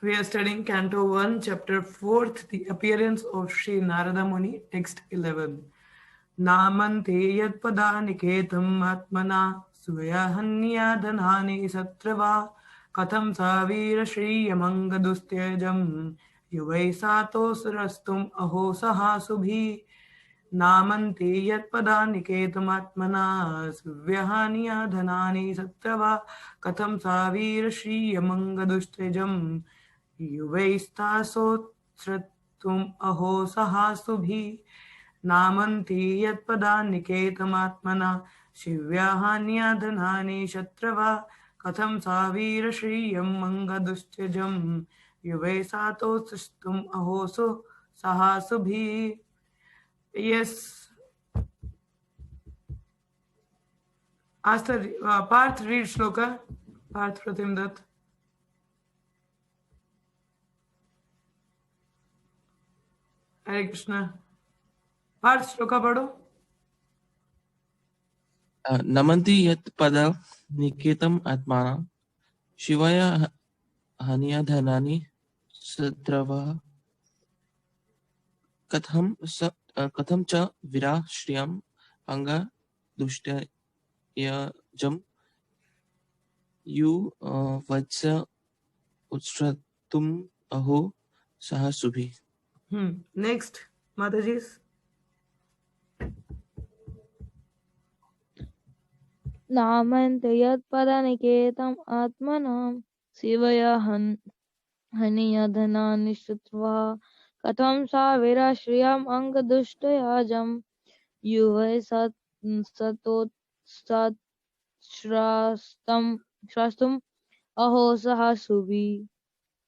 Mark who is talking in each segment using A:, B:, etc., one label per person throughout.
A: We are studying Canto 1, Chapter 4th, The Appearance of Sri Narada Muni, Text 11. Namante yat padaniketam atmana swayahanya dhanani satrava katham savira shri yamangadustyajam yuvai sato surastum aho sahasubhi नामन्ते यत्पदानिकेतमात्मना सुव्यहानिया धनानि सत्रवा कथं सा वीरश्रियमङ्गदुष्टजं युवैस्तासोत्सृत्तुम् अहो सहासुभिः नामन्ते यत्पदानिकेतमात्मना शिव्याहान्या धनानि शत्रवा कथं सा वीरश्रियमङ्गदुष्टजं युवैसातोत्सृष्टुम् अहो सहासुभिः. Yes. Parth, read shloka. Parth Pratim Dutt. Hare Krishna. Parth shloka padho.
B: नमन्ति यत् पदा निकेतम् आत्माना शिवाय Haniyeh धनानि सत्रवः कथं च वीरा श्रियम् अंगदुष्टयजम् युवत्स उत्सृतुम् अहो सहसुभिः.
A: Next, Mataji's.
C: नामन्ते यत्पदानिकेतम् आत्मनां शिवया हनिया धनानि श्रुत्वा कथं सा वीराश्रियम् अंगदुष्टयाजं युवै सतोत्सात्रास्तुम् अहो सहासुभिः.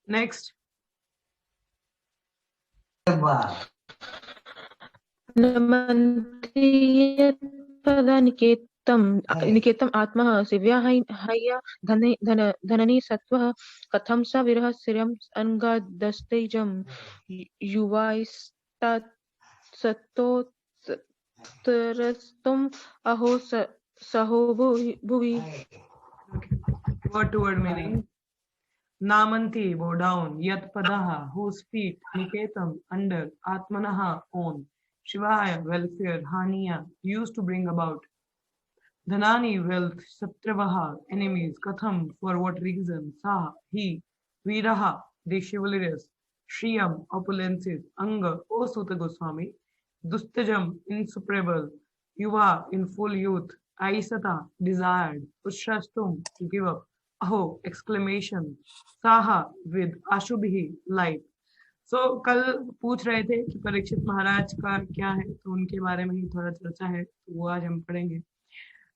A: Next.
D: नमन्ति यत्पदानिकेतम् आत्मः शिव्याहान्या धनानि सत्त्वः कथं सा वीरः श्रियम् अंगदुष्टयजं युवैस्ततोत्तरस्तुम् अहो सहासुभिः.
A: Word to word meaning. Namanti, bow down. Yat padaha, whose feet. Niketam, under. Atmanaha, own. Shivaya, welfare. Haniya, used to bring about. Dhanani, wealth. Satravaha, enemies. Katham, for what reason. Saha, he. Viraha, the chivalrous. Shriyam, opulences. Anga, O Suta Goswami. Dustajam, insuperable. Yuva, in full youth. Aisata, desired. Ushrastum, to give up. Aho, exclamation. Saha, with. Ashubhi, light. So, कल पूछ रहे थे कि परीक्षित महाराज का क्या है, तो उनके बारे में ही थोड़ा चर्चा है, तो वो आज हम पढ़ेंगे.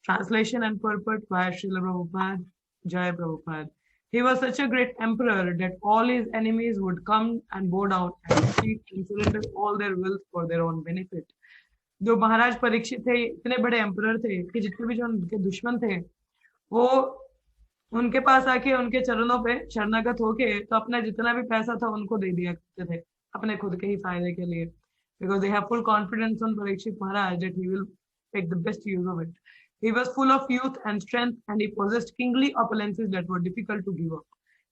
A: Translation and purport by Srila Prabhupada, Jai Prabhupada. He was such a great emperor that all his enemies would come and bow down and seek and surrender all their wealth for their own benefit. जो महाराज परीक्षित थे, इतने बड़े emperor थे कि जितने भी जो उनके दुश्मन थे, वो उनके पास आके उनके चरणों पे शरणागत होके तो अपना जितना भी पैसा था उनको दे दिया करते थे अपने खुद के ही फायदे के लिए, because they have full confidence on Parikshit Maharaj that he will take the best use of it. He was full of youth and strength and he possessed kingly opulences that were difficult to give up.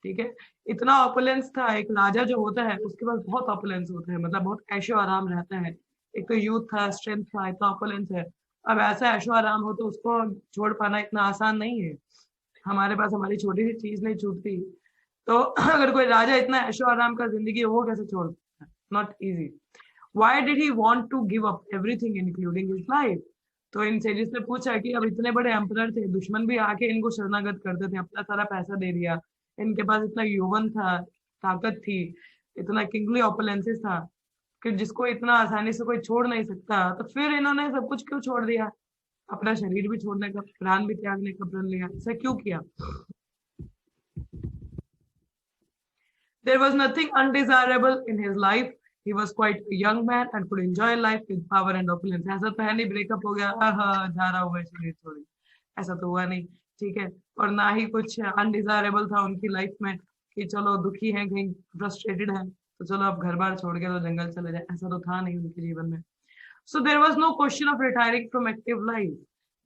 A: ठीक है, इतना opulence था. एक राजा जो होता है उसके पास बहुत ऑपुलेंस होता है, मतलब बहुत ऐशो आराम रहता है. एक तो यूथ था, स्ट्रेंथ था, इतना ऑपुलेंस है. अब ऐसा ऐशो आराम हो तो उसको छोड़ पाना इतना आसान नहीं है. हमारे पास हमारी छोटी सी चीज नहीं छूटती, तो अगर कोई राजा इतना ऐशो आराम का जिंदगी वो कैसे छोड़ सकता है? Not easy. Why did he want to give up everything including his life? तो इन सेजेस ने पूछा कि अब इतने बड़े एम्परर थे, दुश्मन भी आके इनको शरणागत करते थे, अपना सारा पैसा दे दिया, इनके पास इतना यौवन था, ताकत थी, इतना किंगली ऑपुलेंसेस था कि जिसको इतना आसानी से कोई छोड़ नहीं सकता, तो फिर इन्होंने सब कुछ क्यों छोड़ दिया? अपना शरीर भी छोड़ने का, प्राण भी त्यागने का प्रण लिया, ऐसा क्यों किया? There was nothing undesirable in his life. He was quite a young man and could enjoy life with power and opulence. ऐसा तो है नहीं ब्रेकअप हो गया, जा रहा हूँ मैं शरीर छोड़ी, ऐसा तो हुआ नहीं. ठीक है, और ना ही कुछ अनडिजायरेबल था उनकी लाइफ में कि चलो दुखी हैं, कहीं फ्रस्ट्रेटेड है तो चलो अब घर बार छोड़ के तो जंगल चले जाए, ऐसा तो था नहीं उनके जीवन में. So there was no question of retiring from active life.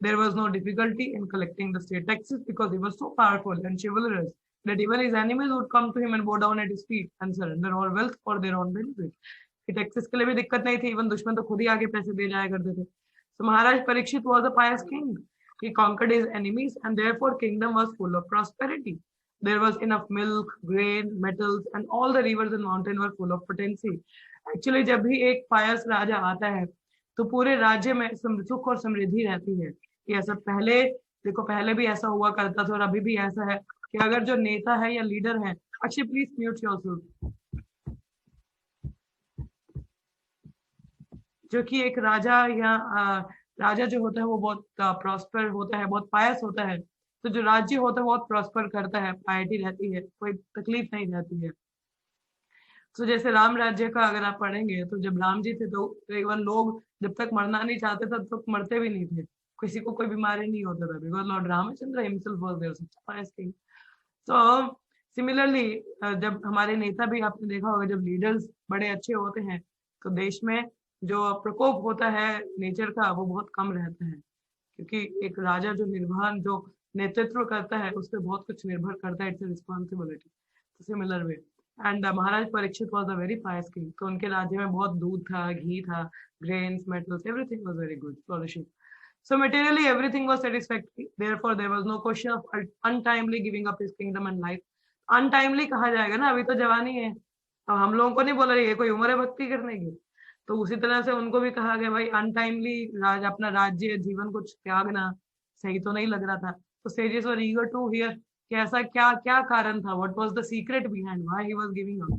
A: There was no difficulty in collecting the state taxes because he was so powerful and chivalrous that even his enemies would come to him and bow down at his feet and surrender all wealth for their own benefit. कि taxes के लिए भी दिक्कत नहीं थी, even दुश्मन तो खुद ही आगे पैसे दे जाया करते थे. So Maharaj Parikshit was a pious king. He conquered his enemies and therefore kingdom was full of prosperity. There was enough milk, grain, metals and all the rivers and mountains were full of potency. Actually जब भी एक pious राजा आता है तो पूरे राज्य में सुख और समृद्धि रहती है. ये ऐसा पहले देखो, पहले भी ऐसा हुआ करता था और अभी भी ऐसा है कि अगर जो नेता है या लीडर है, actually please mute yourself, जो कि एक राजा या राजा जो होता है वो बहुत प्रॉस्पर होता है, बहुत पायस होता है, तो जो राज्य होता है बहुत प्रॉस्पर करता है, पायटी रहती है, कोई तकलीफ नहीं रहती है. तो जैसे राम राज्य का अगर आप पढ़ेंगे तो जब राम जी थे तो इवन लोग जब तक मरना नहीं चाहते तब तक मरते भी नहीं थे, किसी को कोई बीमारी नहीं होता था, because lord Ramchandra himself was there, such a pious king. So similarly जब हमारे नेता भी आपने देखा होगा, जब लीडर्स बड़े अच्छे होते हैं तो देश में जो प्रकोप होता है नेचर का वो बहुत कम रहता है, क्योंकि एक राजा जो निर्वहन जो नेतृत्व करता है उस पर बहुत कुछ निर्भर करता है, it's responsibility. Similar way and Maharaj Parikshit was a very Payas king. तो उनके राज्य में बहुत दूध था, घी था, grains, metals, everything was very good, flourishing. So materially everything was satisfactory. Therefore there was no question of untimely giving up his kingdom and life. Untimely कहा जाएगा ना, अभी तो जवानी है, अब हम लोगों को नहीं बोला ये कोई उम्र है भक्ति करने की. तो उसी तरह से उनको भी कहा गया भाई अनटाइमली अपना राज्य जीवन को त्यागना सही तो नहीं लग रहा था. तो sages were eager to hear कि ऐसा क्या क्या कारण था, what was the secret behind why he was giving up.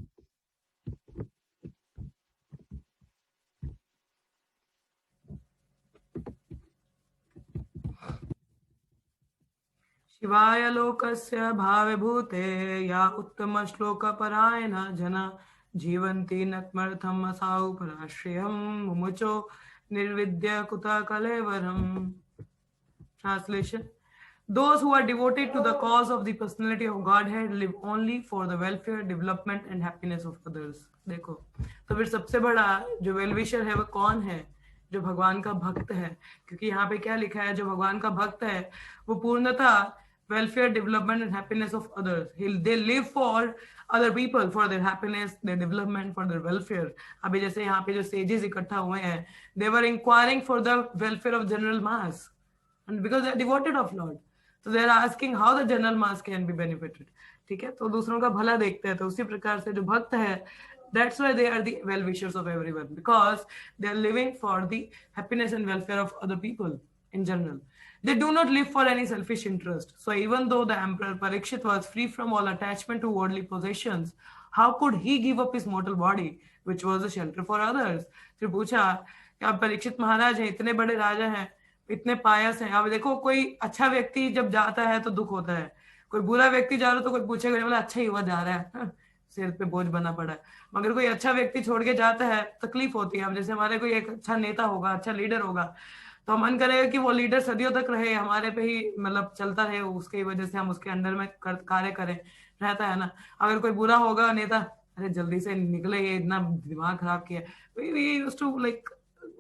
A: शिवाय लोकस्य भावभूते या उत्तम श्लोक परायण जना जीवन्ति नत्मर्थम असाउ पराश्रयम मुमुचो निर्विद्य कुता कलेवरम. Translation: Those who are devoted to the cause of the personality of Godhead live only for the welfare, development and happiness of others. देखो तो फिर सबसे बड़ा जो वेलविशर है वो कौन है? जो भगवान का भक्त है, क्योंकि यहाँ पे क्या लिखा है, जो भगवान का भक्त है वो पूर्णतः welfare, development and happiness of others. They live for other people, for their happiness, their development, for their welfare. अभी जैसे यहाँ पे जो sages इकट्ठा हुए हैं, they were inquiring for the welfare of general mass, and because they are devoted of Lord, so they are asking how the general mass can be benefited. ठीक है, तो दूसरों का भला देखते हैं. तो उसी प्रकार से जो भक्त है, that's why they are the well wishers of everyone, because they are living for the happiness and welfare of other people in general. They do not live for any selfish interest. So even though the Emperor Parikshit was free from all attachment to worldly possessions, how could he give up his mortal body, which was a shelter for others? फिर पूछा कि आप परीक्षित महाराज हैं, इतने बड़े राजा हैं, इतने पायस हैं. अब देखो कोई अच्छा व्यक्ति जब जाता है तो दुख होता है, कोई बुरा व्यक्ति जा रहा है तो कोई पूछेगा नहीं, बोला अच्छा ही हुआ जा रहा है, सिर पे बोझ बना पड़ा है. मगर कोई अच्छा व्यक्ति छोड़ के जाता है तकलीफ होती है. अब जैसे हमारे कोई एक अच्छा नेता होगा, अच्छा लीडर होगा, तो मन करेगा कि वो लीडर सदियों तक रहे, हमारे पे ही मतलब चलता रहे, उसकी वजह से हम उसके अंडर में कार्य करें, रहता है ना. अगर कोई बुरा होगा नेता, अरे जल्दी से निकले, ये इतना दिमाग खराब किया, we used to like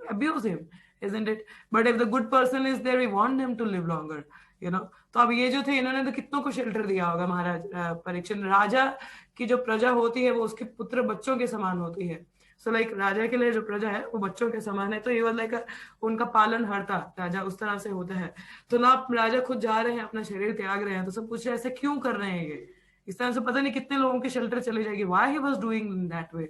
A: abuse him, isn't it? But if the good person is there, we want them to live longer, you know. तो अब ये जो थे, इन्होंने तो कितनों को शेल्टर दिया होगा. महाराज परीक्षित, राजा की जो प्रजा होती है वो उसके पुत्र बच्चों के समान होती है. So like राजा के लिए जो प्रजा है वो बच्चों के समान है. तो ये वाला like उनका पालन हरता राजा उस तरह से होता है. तो ना राजा खुद जा रहे हैं, अपना शरीर त्याग रहे हैं, तो सब पूछ रहे हैं ऐसे क्यों कर रहे हैं ये, इस तरह से पता नहीं कितने लोगों के शेल्टर चले जाएगी. Why he was doing in that way?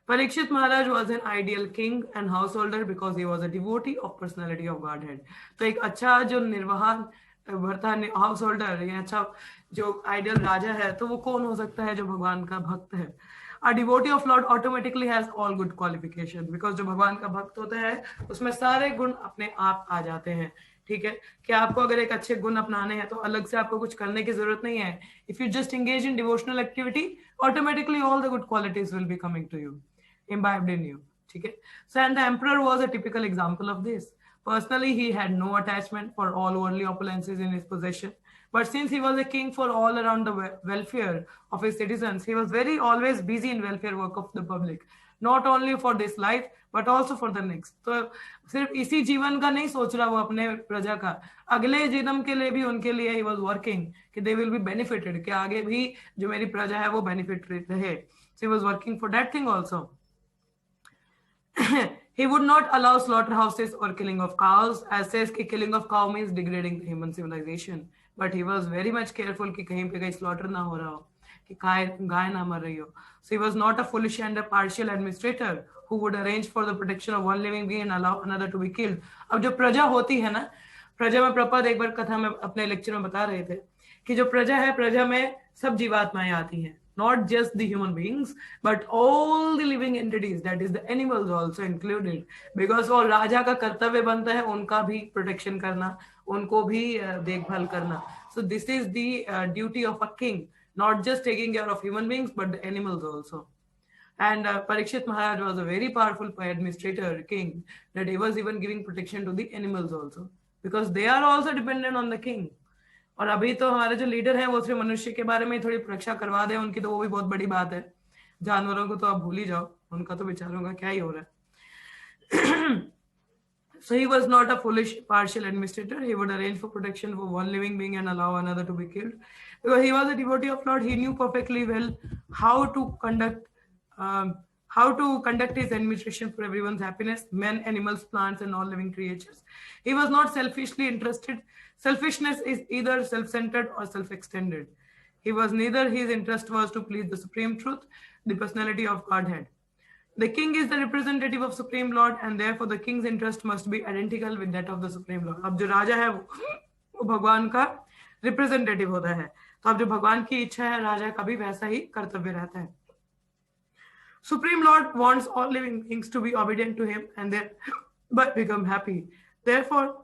A: Parikshit Maharaj was an ideal king and householder because he was a devotee of personality of Godhead. तो एक अच्छा जो निर्वाहन भरता हाउस होल्डर या अच्छा जो आइडियल राजा है, तो वो कौन हो सकता है? जो भगवान का भक्त है. A devotee of Lord automatically has all good qualifications, because जो भगवान का भक्त होता है उसमें सारे गुण अपने आप आ जाते हैं. ठीक है, कि आपको अगर एक अच्छे गुण अपनाने हैं तो अलग से आपको कुछ करने की जरूरत नहीं है. If you just engage in devotional activity, automatically all the good qualities will be coming to you, imbibed in you. ठीक है. So and the emperor was a typical example of this. Personally, he had no attachment for all worldly opulences in his possession. But since he was a king for all around the welfare of his citizens, he was very always busy in welfare work of the public. Not only for this life but also for the next. तो सिर्फ इसी जीवन का नहीं सोच रहा वो अपने प्रजा का, अगले जन्म के लिए भी उनके लिए ही वॉज वर्किंग कि दे विल बी बेनिफिटेड, कि आगे भी जो मेरी प्रजा है वो बेनिफिट रहे। So he was working for that thing also. He would not allow slaughterhouses or killing of cows, as says कि killing of cow means degrading the human civilization. But he was very much careful कि कहीं पे कहीं slaughter ना हो रहा हो, कि गाय ना मर रही हो. So he was not a foolish and a partial administrator who would arrange for the protection of one living being and allow another to be killed. अब जो प्रजा होती है ना, प्रजा में प्रपद एक बार कथा में अपने लेक्चर में बता रहे थे कि जो प्रजा है, प्रजा में सब जीवात्माएं आती हैं, not just the human beings but all the living entities, that is the animals also included, because वो राजा का कर्तव्य बनता है उनका भी प्रोटेक्शन करना, उनको भी देखभाल करना. So this is the duty of a king, not just taking care of human beings but the animals also. And Parikshit Maharaj was a very powerful administrator, king, that he was even giving protection to the animals also, because they are also dependent on the king. और अभी तो हमारे जो leader हैं वो सिर्फ मनुष्य के बारे में थोड़ी रक्षा करवा दे उनकी, तो वो भी बहुत बड़ी बात है. जानवरों को तो आप भूल ही जाओ, उनका तो बेचारों का क्या ही हो रहा है. So he was not a foolish partial administrator. He would arrange for protection for one living being and allow another to be killed. Because he was a devotee of Lord, he knew perfectly well how to conduct his administration for everyone's happiness, men, animals, plants, and all living creatures. He was not selfishly interested. Selfishness is either self-centered or self-extended. He was neither. His interest was to please the supreme truth, the personality of Godhead. The king is the representative of Supreme Lord, and therefore the king's interest must be identical with that of the Supreme Lord. अब जो राजा है वो भगवान का representative होता है, तो अब जो भगवान की इच्छा है राजा का भी वैसा ही कर्तव्य रहता है. Supreme Lord wants all living beings to be obedient to him and thereby become happy. Therefore,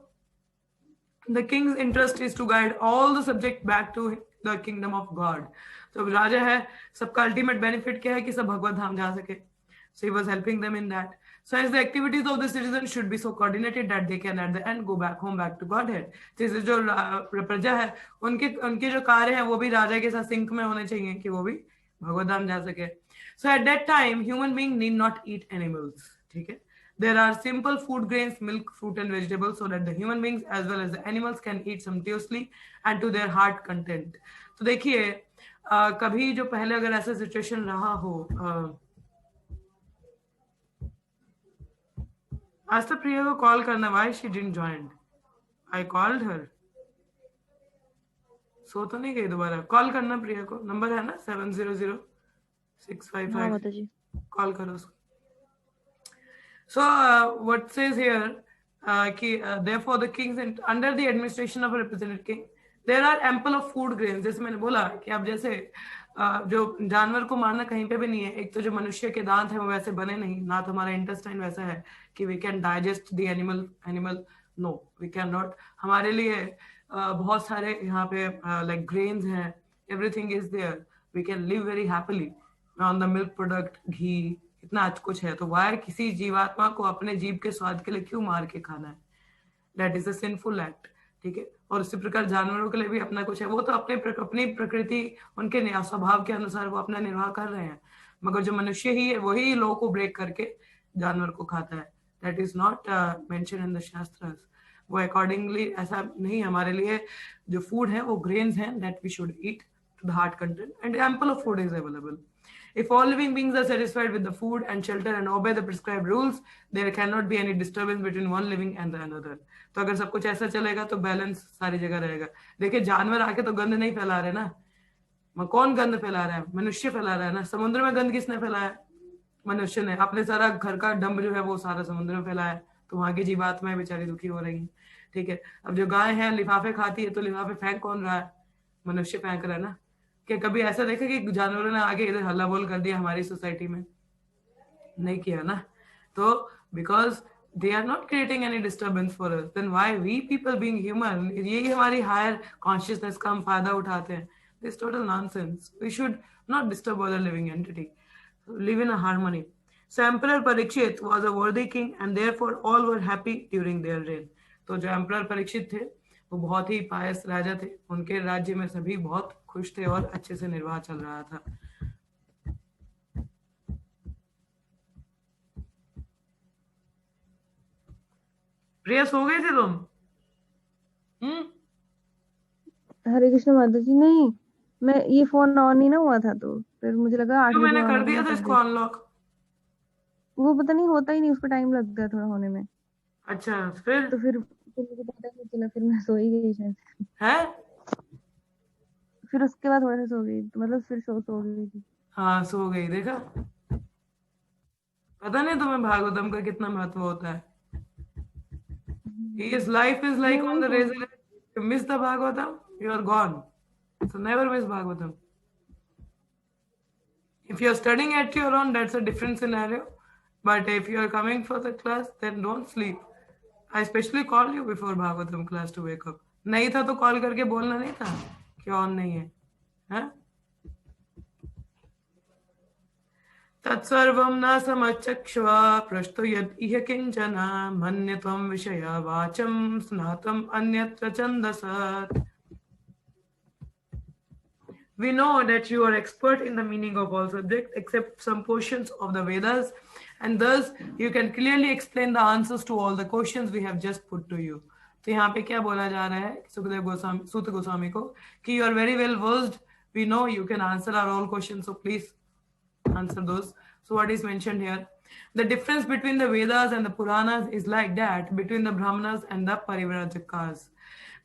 A: the king's interest is to guide all the subject back to the kingdom of God. तो राजा है, सबका ultimate benefit क्या है कि सब भगवत धाम जा सके. So he was helping them in that. So as the activities of the citizens should be so coordinated that they can at the end go back home, back to Godhead. जैसे जो प्रजा है उनके जो कार्य हैं वो भी राजा के साथ सिंक में होने चाहिए कि वो भी भगवत धाम जा सके. So at that time, human being need not eat animals. ठीक है? There are simple food grains, milk, fruit and vegetables so that the human beings as well as the animals can eat sumptuously and to their heart content. तो देखिए कभी जो पहले अगर ऐसा situation रहा हो, आज तो प्रिया को कॉल करना, why she didn't join? I called her. सो तो नहीं गई दोबारा. कॉल करना प्रिया को, नंबर है ना 700-655. कॉल करो उसको. So what says here therefore the kings under the administration of a representative king there are ample of food grains. जैसे मैंने बोला कि अब जैसे जो जानवर को मारना कहीं पे भी नहीं है. एक तो जो मनुष्य के दांत है वो वैसे बने नहीं, ना तो हमारा इंटेस्टाइन वैसा है कि we can digest the animal. No, we cannot. हमारे लिए बहुत सारे यहाँ पे like grains हैं, everything is there. We can live very happily on the milk product, घी, इतना अच्छा कुछ है. तो वायर किसी जीवात्मा को अपने जीव के स्वाद के लिए क्यों मार के खाना है? That is a sinful act. ठीक है. और इसी प्रकार जानवरों के लिए भी अपना कुछ है, वो तो अपनी प्रकृति उनके स्वभाव के अनुसार वो अपना निर्वाह कर रहे हैं, मगर जो मनुष्य ही है वही लॉ को ब्रेक करके जानवर को खाता है. That is not mentioned in the Shastras. वो अकॉर्डिंगली ऐसा नहीं. हमारे लिए जो फूड है वो ग्रेन्स हैं that we should eat to the heart content and ample of food is available. If all living beings are satisfied with the food and shelter and obey the prescribed rules, there cannot be any disturbance between one living and the another. तो अगर सब कुछ ऐसा चलेगा तो balance सारी जगह रहेगा. देखिए जानवर आके तो गंद नहीं फैला रहे ना. कौन गंद फैला रहा है? मनुष्य फैला रहा है ना. समुद्र में गंद किसने फैलाया? मनुष्य ने. अपने सारा घर का डंब जो है वो सारा समुद्र में फैलाया, तो वहां की जीवात्माएं बेचारी दुखी हो रही है. ठीक है. अब जो गाय है लिफाफे खाती है, तो लिफाफे फेंक कौन रहा है? मनुष्य फेंक रहा है ना. कि कभी ऐसा देखा कि जानवरों ने आगे इधर हल्ला बोल कर दिया हमारी सोसाइटी में? नहीं किया ना. तो because they are not creating any disturbance for us, then why we people being human, यही हमारी higher consciousness का हम फायदा उठाते हैं? This total nonsense. We should not disturb other living entity. Live in a harmony. So Emperor Parikshit was a worthy king and therefore all were happy during their reign. तो जो Emperor Parikshit थे वो बहुत ही पायस राजा थे. उनके राज्य में सभी बहुत खुश थे और अच्छे से निर्वाह चल रहा था. प्रिया सो गई थी तुम?
C: हरे कृष्ण माता जी। नहीं, मैं ये फोन ऑन ही ना हुआ था, तो फिर मुझे लगा 8
A: क्यों,
C: बजे
A: मैंने
C: ऑन
A: कर
C: होगा,
A: दिया
C: मैं
A: था
C: कर
A: इसको
C: देती।
A: अनलॉक।
C: वो पता नहीं होता ही नहीं, उसको टाइम लगता है थोड़ा होने में।
A: अच्छा फिर
C: तो फिर मुझे पता ही नहीं चला, फिर मैं सो ही गई शायद।
A: है।
C: फिर उसके बाद थोड़ा सा सो गई, तो मतलब फिर सो गई थी।
A: हाँ सो गई, देखा। पता नहीं तुम्हें भागवतम का कितना महत्व होता है। His life is
C: मैं
A: like on
C: वही
A: the
C: सोच।
A: razor edge. You miss the Bhagavatam, you are gone. So never miss Bhagavatam. If you are studying at your own, that's a different scenario. But if you are coming for the class, then don't sleep. I specially called you before Bhagavatam class to wake up. नहीं था तो call करके बोलना नहीं था कि on नहीं है, हाँ? तत्सर्वं न समचक्ष्वा प्रष्टो यद् इह किञ्चन मन्ये त्वं विषया वाचं स्नातम् अन्यत्र छन्दसात्. We know that you are expert in the meaning of all subjects except some portions of the Vedas, and thus you can clearly explain the answers to all the questions we have just put to you. तो यहाँ पे क्या बोला जा रहा है सुखदेव गोस्वामी, सूत गोस्वामी को, कि you are very well versed. We know you can answer our all questions, so please answer those. So what is mentioned here? The difference between the Vedas and the Puranas is like that between the Brahmanas and the Parivrajakas.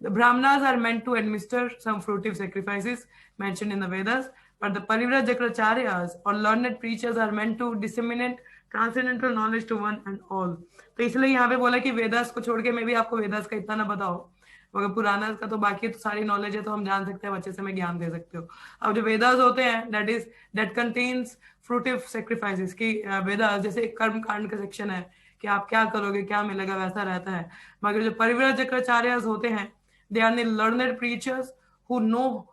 A: The Brahmanas are meant to administer some fruitive sacrifices mentioned in the Vedas, but the Parivrajacharyas or learned preachers are meant to disseminate transcendental knowledge to one and all. तो इसलिए यहाँ पे बोला कि वेदास को छोड़ के मैं भी आपको वेदास का इतना ना बताओ, मगर पुराना का तो बाकी तो सारी नॉलेज है, तो हम जान सकते हैं, बच्चे से मैं ज्ञान दे सकते हो. अब जो वेदास होते हैं दैट कंटेन्स फ्रूटिव सेक्रीफाइसेस की, वेदास जैसे कर्म कांड का सेक्शन है कि आप क्या करोगे क्या मिलेगा वैसा रहता है. मगर जो परिव्राजकाचार्य होते हैं, they are the learned preachers who know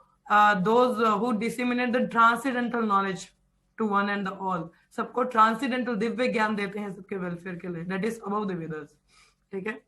A: those who disseminate the transcendental knowledge to one and the all. सबको ट्रांसीडेंटल दिव्य ज्ञान देते हैं सबके वेलफेयर के लिए. That is above the Vedas. ठीक है.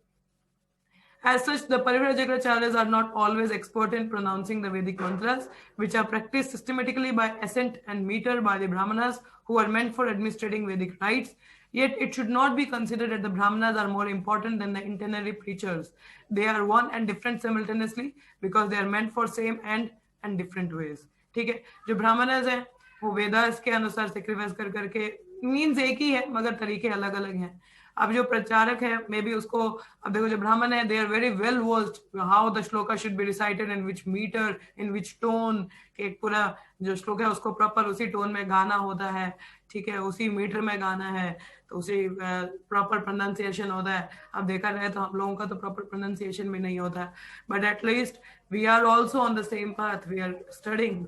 A: As such, the Parivrajakacharyas are not always expert in pronouncing the Vedic mantras, which are practiced systematically by assent and meter by the Brahmanas, who are meant for administrating Vedic rites. Yet it should not be considered that the Brahmanas are more important than the itinerary preachers. They are one and different simultaneously because they are meant for same end and different ways. ठीक है. जो ब्राह्मणस हैं वो वेदास के अनुसार sacrifice कर करके, means एक ही है मगर तरीके अलग अलग हैं. अब जो प्रचारक है मे बी उसको, अब देखो जो ब्राह्मण है they are very well versed how the shloka should be recited in which metre in which tone. एक पूरा जो श्लोक है उसको प्रॉपर उसी टोन में गाना होता है, ठीक है, उसी मीटर में गाना है, तो उसी प्रॉपर प्रोनाउंसिएशन होता है. अब देखा जाए तो हम लोगों का तो प्रॉपर प्रोनाउंसिएशन भी नहीं होता है, but at least we are also on the same path. We are studying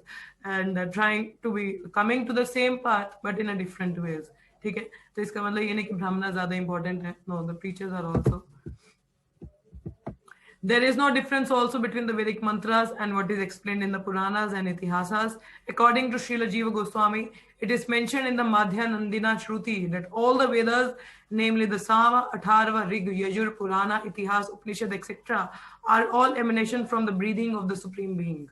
A: and trying to be coming to the same path but in a different ways. ठीक है. तो इसका मतलब ये नहीं कि ब्राह्मण ज्यादा इंपॉर्टेंट है. No, the preachers are also. There is no difference also between the Vedic mantras and what is explained in the Puranas and Itihasas. According to Srila Jiva Goswami, it is mentioned in the Madhya Nandina Shruti that all the Vedas, namely the Sama, Atharva, Rig, Yajur, Purana, Itihas, Upanishad, etc., are all emanation from the breathing of the Supreme Being.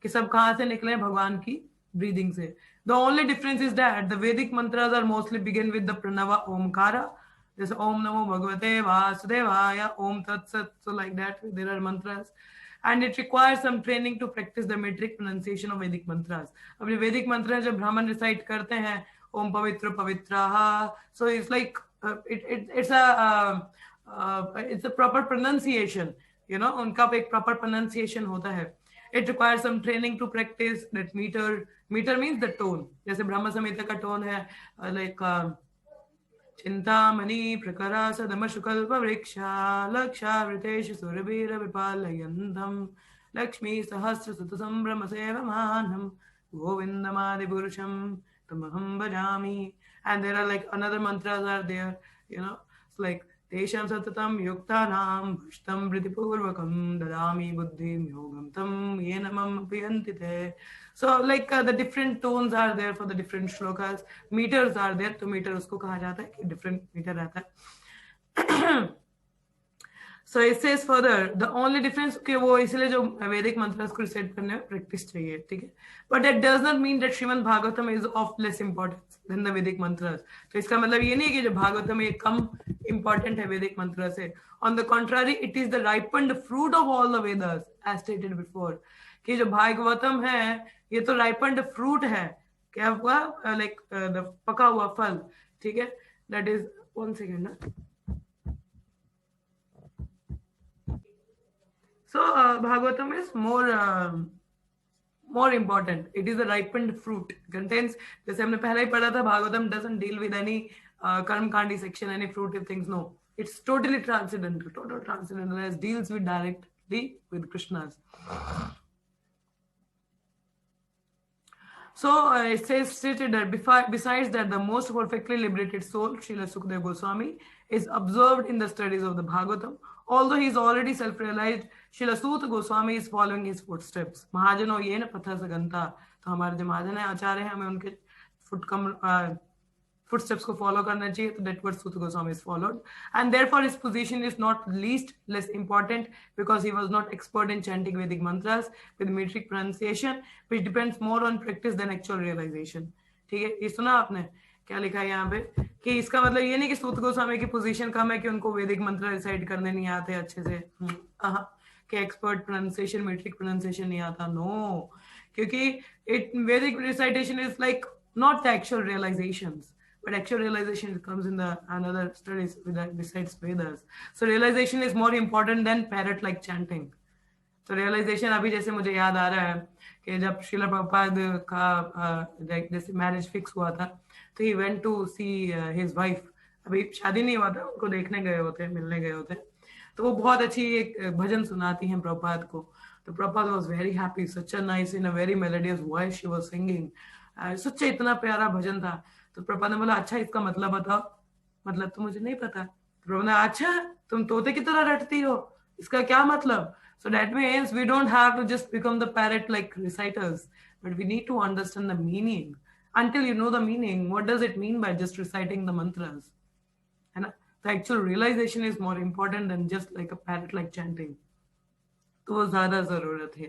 A: कि सब कहाँ से निकले? भगवान की breathing से. The only difference is that the Vedic mantras are mostly begin with the Pranava Omkara. जैसे ओम नमो भगवते वासुदेवाय, ओम तत्सत, so like that there are mantras, and it requires some training to practice the metric pronunciation of Vedic mantras. अब ये वैदिक मंत्र जब ब्राह्मण रिसाइट करते हैं, ओम पवित्र पवित्राः, so it's like it's a proper pronunciation, you know, उनका एक proper pronunciation होता है. It requires some training to practice that meter. Meter means the tone. जैसे ब्रह्म संहिता का tone है like चिंतामणि प्रकरा सदमशुकल्प वृक्षा लक्षावृतेषु सुरभिर विपालयन्तम् लक्ष्मी सहस्र सुत संभ्रम सेवमानम् गोविंदमादिपुरुषं तमहं भजामि. And there are like another mantras are there, you know, it's like तेषां सततं युक्तानां भुष्टं वृत्तिपूर्वकं ददामि बुद्धिं योगं तं येन मम प्रियन्ति ते. So like the different tones are there for the different shlokas. Meters are there, तो meter उसको कहा जाता है कि different meter रहता है. So it says further, the only difference कि वो इसलिए जो वैदिक मंत्र को रिसाइट करने में प्रैक्टिस चाहिए, ठीक है, but that does not mean that Shrimad Bhagavatam is of less importance than the Vedic mantras. तो इसका मतलब ये नहीं है कि जो भागवतम है कम important है वैदिक मंत्र से. On the contrary, it is the ripened fruit of all the Vedas, as stated before. कि जो भागवतम है ये तो ripened fruit है, क्या हुआ, like the पका हुआ फल, ठीक है. That is, one second ना. So Bhagavatam is more important. It is a ripened fruit. Contains, जैसे हमने पहले ही पढ़ा था, Bhagavatam doesn't deal with any karm kandi section, any fruitive things. No, it's totally transcendental, total transcendental. It deals with directly with Krishna's. So it says stated that besides that, the most perfectly liberated soul, Srila Sukadeva Goswami, is observed in the studies of the Bhagavatam. Although he is already self-realized, Srila Sukadeva Goswami is following his footsteps. Mahajano ye na patha saganta. तो हमारे जो महाजन है आचार्य हैं, हमें उनके footsteps को follow करना चाहिए. तो that what Sukadeva Goswami is followed, and therefore his position is not less important, because he was not expert in chanting Vedic mantras with metric pronunciation, which depends more on practice than actual realization. ठीक है, ये सुना आपने क्या लिखा है यहाँ पे, कि इसका मतलब ये नहीं कि सूत गोस्वामी की पोजीशन कम है कि उनको वैदिक मंत्र रिसाइट करने नहीं आते अच्छे से, कि एक्सपर्ट प्रोनाउंसिएशन मेट्रिक प्रोनाउंसिएशन नहीं आता. नो, क्योंकि वैदिक recitation is like not the actual realisations, but actual realization comes in the another studies besides Vedas. So realization is more important than parrot like chanting. So realization, अभी जैसे मुझे याद आ रहा है कि जब श्रीला प्रभुपाद का जैसे मैरिज फिक्स हुआ था, तो he went to see his wife. अभी शादी नहीं हुआ था, उनको देखने गए होते, मिलने गए होते, तो वो बहुत अच्छी एक भजन सुनाती हैं प्रभुपाद को. तो Prabhupada was very happy, such a nice, in a very melodious voice she was singing. सच्चा इतना प्यारा भजन था. तो प्रभुपाद ने बोला, अच्छा इसका मतलब बताओ. मतलब तो मुझे नहीं पता. प्रभुपाद ने, अच्छा तुम तोते की तरह रटती हो, इसका क्या मतलब? So that means we don't have to just become the parrot like reciters, but we need to understand the meaning. Until you know the meaning, what does it mean by just reciting the mantras? And the actual realization is more important than just like a parrot like chanting. तो वो ज़्यादा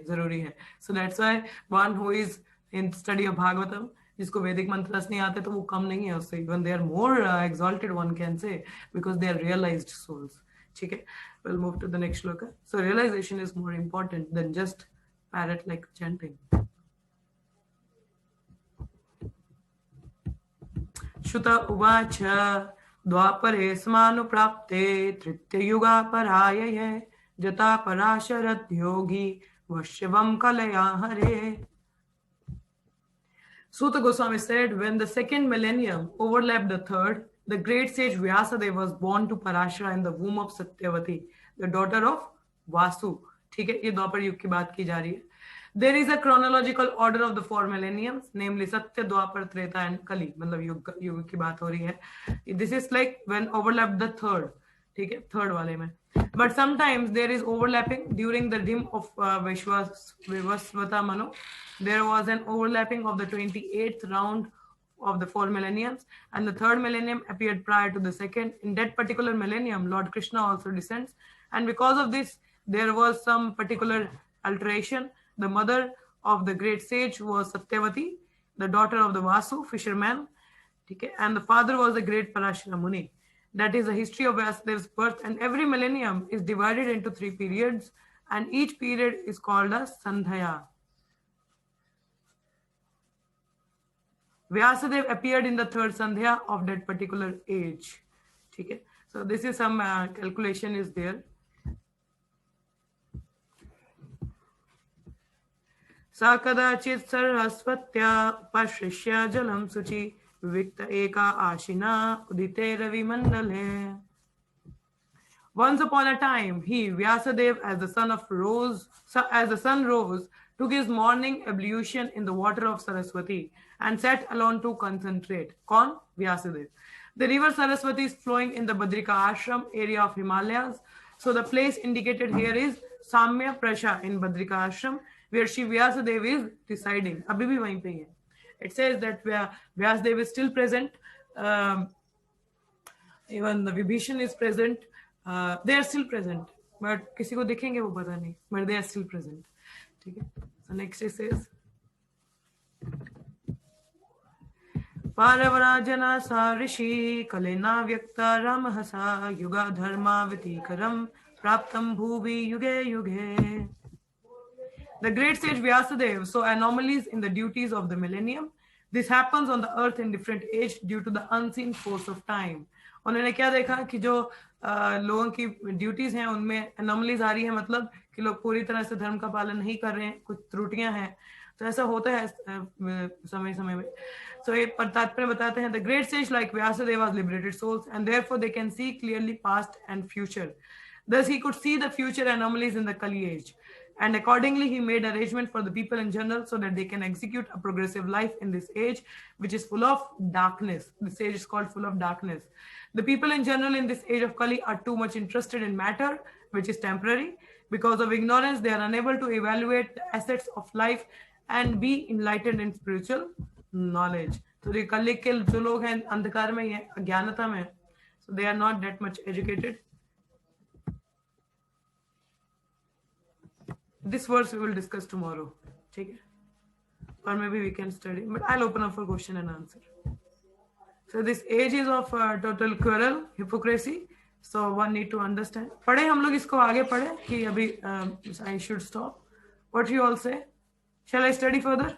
A: ज़रूरी है. So that's why one who is in study of Bhagavatam, जिसको वैदिक मंत्रस नहीं आते, तो वो कम नहीं है उससे. Even they are more exalted, one can say, because they are realized souls. ठीक है, we'll move to the next shloka. So realization is more important than just parrot like chanting. Shuta uvacha dvapare smanuprapte tritya parayaye jata parasharat yogi vashivam kalaya hare. Suta Goswami said, when the second millennium overlapped the third, the great sage Vyasadeva was born to Parashara in the womb of Satyavati, the daughter of Vasu. ठीक है, ये द्वापर युग की बात की जा रही है. There is a chronological order of the four millenniums, namely Satya, Dwapar, Treta and Kali. मतलब युग की बात हो रही है. This is like when overlapped the third. ठीक है, third वाले में. But sometimes there is overlapping during the dim of Vivasvata Manu. There was an overlapping of the 28th round of the four millenniums, and the third millennium appeared prior to the second. In that particular millennium, Lord Krishna also descends, and because of this, there was some particular alteration. The mother of the great sage was Satyavati, the daughter of the Vasu, fisherman, and the father was the great Parashara Muni. That is the history of Vyasadev's birth, and every millennium is divided into 3 periods, and each period is called a Sandhya. Vyasadeva appeared in the third Sandhya of that particular age. Okay? So this is some calculation is there. Sa kadachit sarasvatya pashishya jalam suchi vikta eka ashina udite ravi mandale. Once upon a time, he, Vyasadeva, as the sun rose, took his morning ablution in the water of Saraswati and sat alone to concentrate. Kaun? Vyasadeva. The river Saraswati is flowing in the Badrika Ashram area of Himalayas. So the place indicated here is Samya Prasha in Badrika Ashram, where Shri Vyasadeva is residing. Abhi bhi wahin pe hai. It says that Vyasadeva is still present. Even the Vibhishan is present. They are still present. But किसी को दिखेंगे वो पता नहीं, but they are still present. ठीक है. So next is पारवराजना सा ऋषि कलेना व्यक्ता रामहसा युगा धर्मावतीकरम प्राप्तम भूवि युगे युगे. The great sage Vyasadeva saw anomalies in the duties of the millennium. This happens on the earth in different age due to the unseen force of time. उन्होंने क्या देखा कि जो लोगों की ड्यूटीज हैं उनमें एनोमलीज आ रही है, मतलब कि लोग पूरी तरह से धर्म का पालन नहीं कर रहे हैं, कुछ त्रुटियां हैं. तो ऐसा होता है समय समय में. सो ये तात्पर्य बताते हैं. The great sages like Vyasadeva was liberated souls and therefore they can see clearly past and future. Thus he could see the future anomalies in the Kali age. And accordingly, he made arrangement for the people in general so that they can execute a progressive life in this age, which is full of darkness. This age is called full of darkness. The people in general in this age of Kali are too much interested in matter, which is temporary. Because of ignorance, they are unable to evaluate the assets of life and be enlightened in spiritual knowledge. So the Kali के जो लोग हैं अंधकार में हैं, अज्ञानता में, so they are not that much educated. This verse we will discuss tomorrow. ठीक है? Or maybe we can study, but I'll open up for question and answer. So this age is of total quarrel, hypocrisy. So one need to understand. पढ़े हम लोग इसको आगे पढ़े कि अभी I should stop. What you all say? Shall I study further?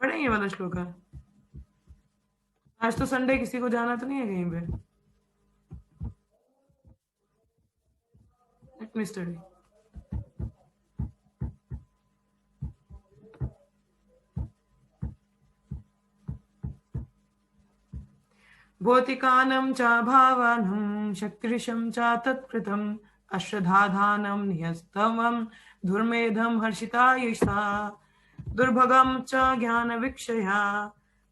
A: पढ़े ये वाला श्लोक है. आज तो संडे, किसी को जाना तो नहीं है कहीं पे? Let me study. भौतिकानं च भावानं शक्तिरिशं च तत्कृतं अश्रद्धाधानं निहस्तमं दुर्मेधं हर्षितायुषा दुर्भगं च ज्ञानविक्षया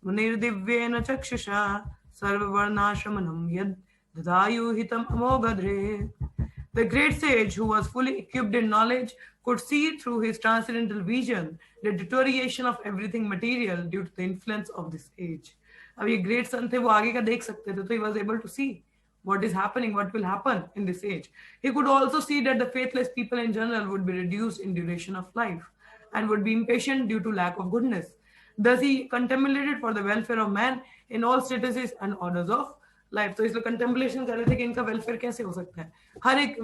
A: मुनिर्दिव्येन चक्षुषा सर्ववर्णाश्रमणं यद् ददायुहितम् अमोघद्रे. The great sage, who was fully equipped in knowledge, could see through his transcendental vision the deterioration of everything material due to the influence of this age. अब ये great संत थे, वो आगे का देख सकते थे, तो he was able to see what is happening, what will happen in this age. He could also see that the faithless people in general would be reduced in duration of life and would be impatient due to lack of goodness. Thus he contemplated for the welfare of man in all statuses and orders of life. तो इसलिए contemplation कर रहे थे कि इनका welfare कैसे हो सकता है. हर एक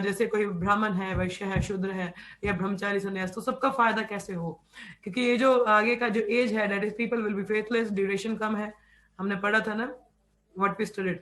A: जैसे कोई ब्राह्मण है, वैश्य है, शूद्र है या ब्रह्मचारी सन्यास, तो सबका फायदा कैसे हो, क्योंकि ये जो आगे का जो एज है, that is people will be faithless, duration कम है. हमने पढ़ा था ना व्हाट वी स्टडीड,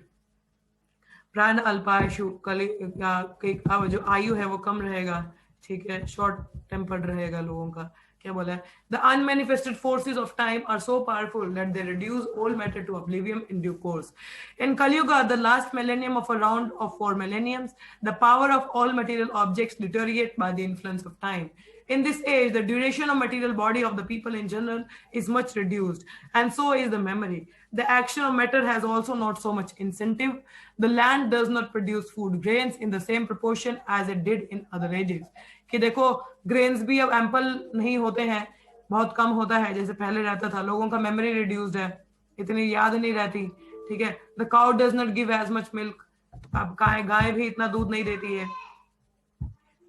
A: प्राण अल्पायुषु, कली का जो आयु है वो कम रहेगा. ठीक है, शॉर्ट टेम्पर्ड रहेगा लोगों का. क्या बोला है? The unmanifested forces of time are so powerful that they reduce all matter to oblivion in due course. In Kali Yuga, the last millennium of a round of 4 millenniums, the power of all material objects deteriorate by the influence of time. In this age, the duration of material body of the people in general is much reduced, and so is the memory. The action of matter has also not so much incentive. The land does not produce food grains in the same proportion as it did in other ages. कि देखो grains भी अब ample नहीं होते हैं, बहुत कम होता है जैसे पहले रहता था. लोगों का मेमोरी रिड्यूस्ड है, इतनी याद नहीं रहती. ठीक है. The cow does not give as much milk. अब गाय भी इतना दूध नहीं देती है.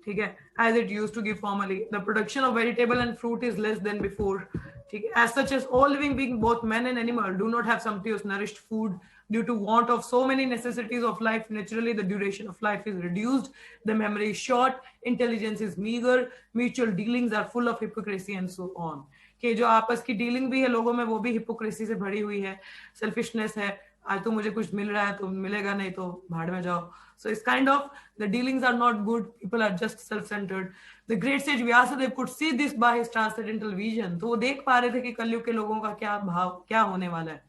A: ठीक है, as it used to give formerly. The production of vegetable and fruit is less than before. ठीक है. As such as all living beings, both men and animal, do not have sumptuous nourished food due to want of so many necessities of life. Naturally, the duration of life is reduced. The memory is short. Intelligence is meager. Mutual dealings are full of hypocrisy and so on. कि जो आपस की dealing भी है लोगों में, वो भी हिपोक्रेसी से भरी हुई है. सेल्फिशनेस है, आज तो मुझे कुछ मिल रहा है तो मिलेगा, नहीं तो भाड़ में जाओ. So it's kind of, the dealings are not good. People are just self-centered. The great sage Vyasadeva could see this by his transcendental vision. तो वो देख पा रहे थे कि कलयुग के लोगों का क्या भाव, क्या होने वाला है.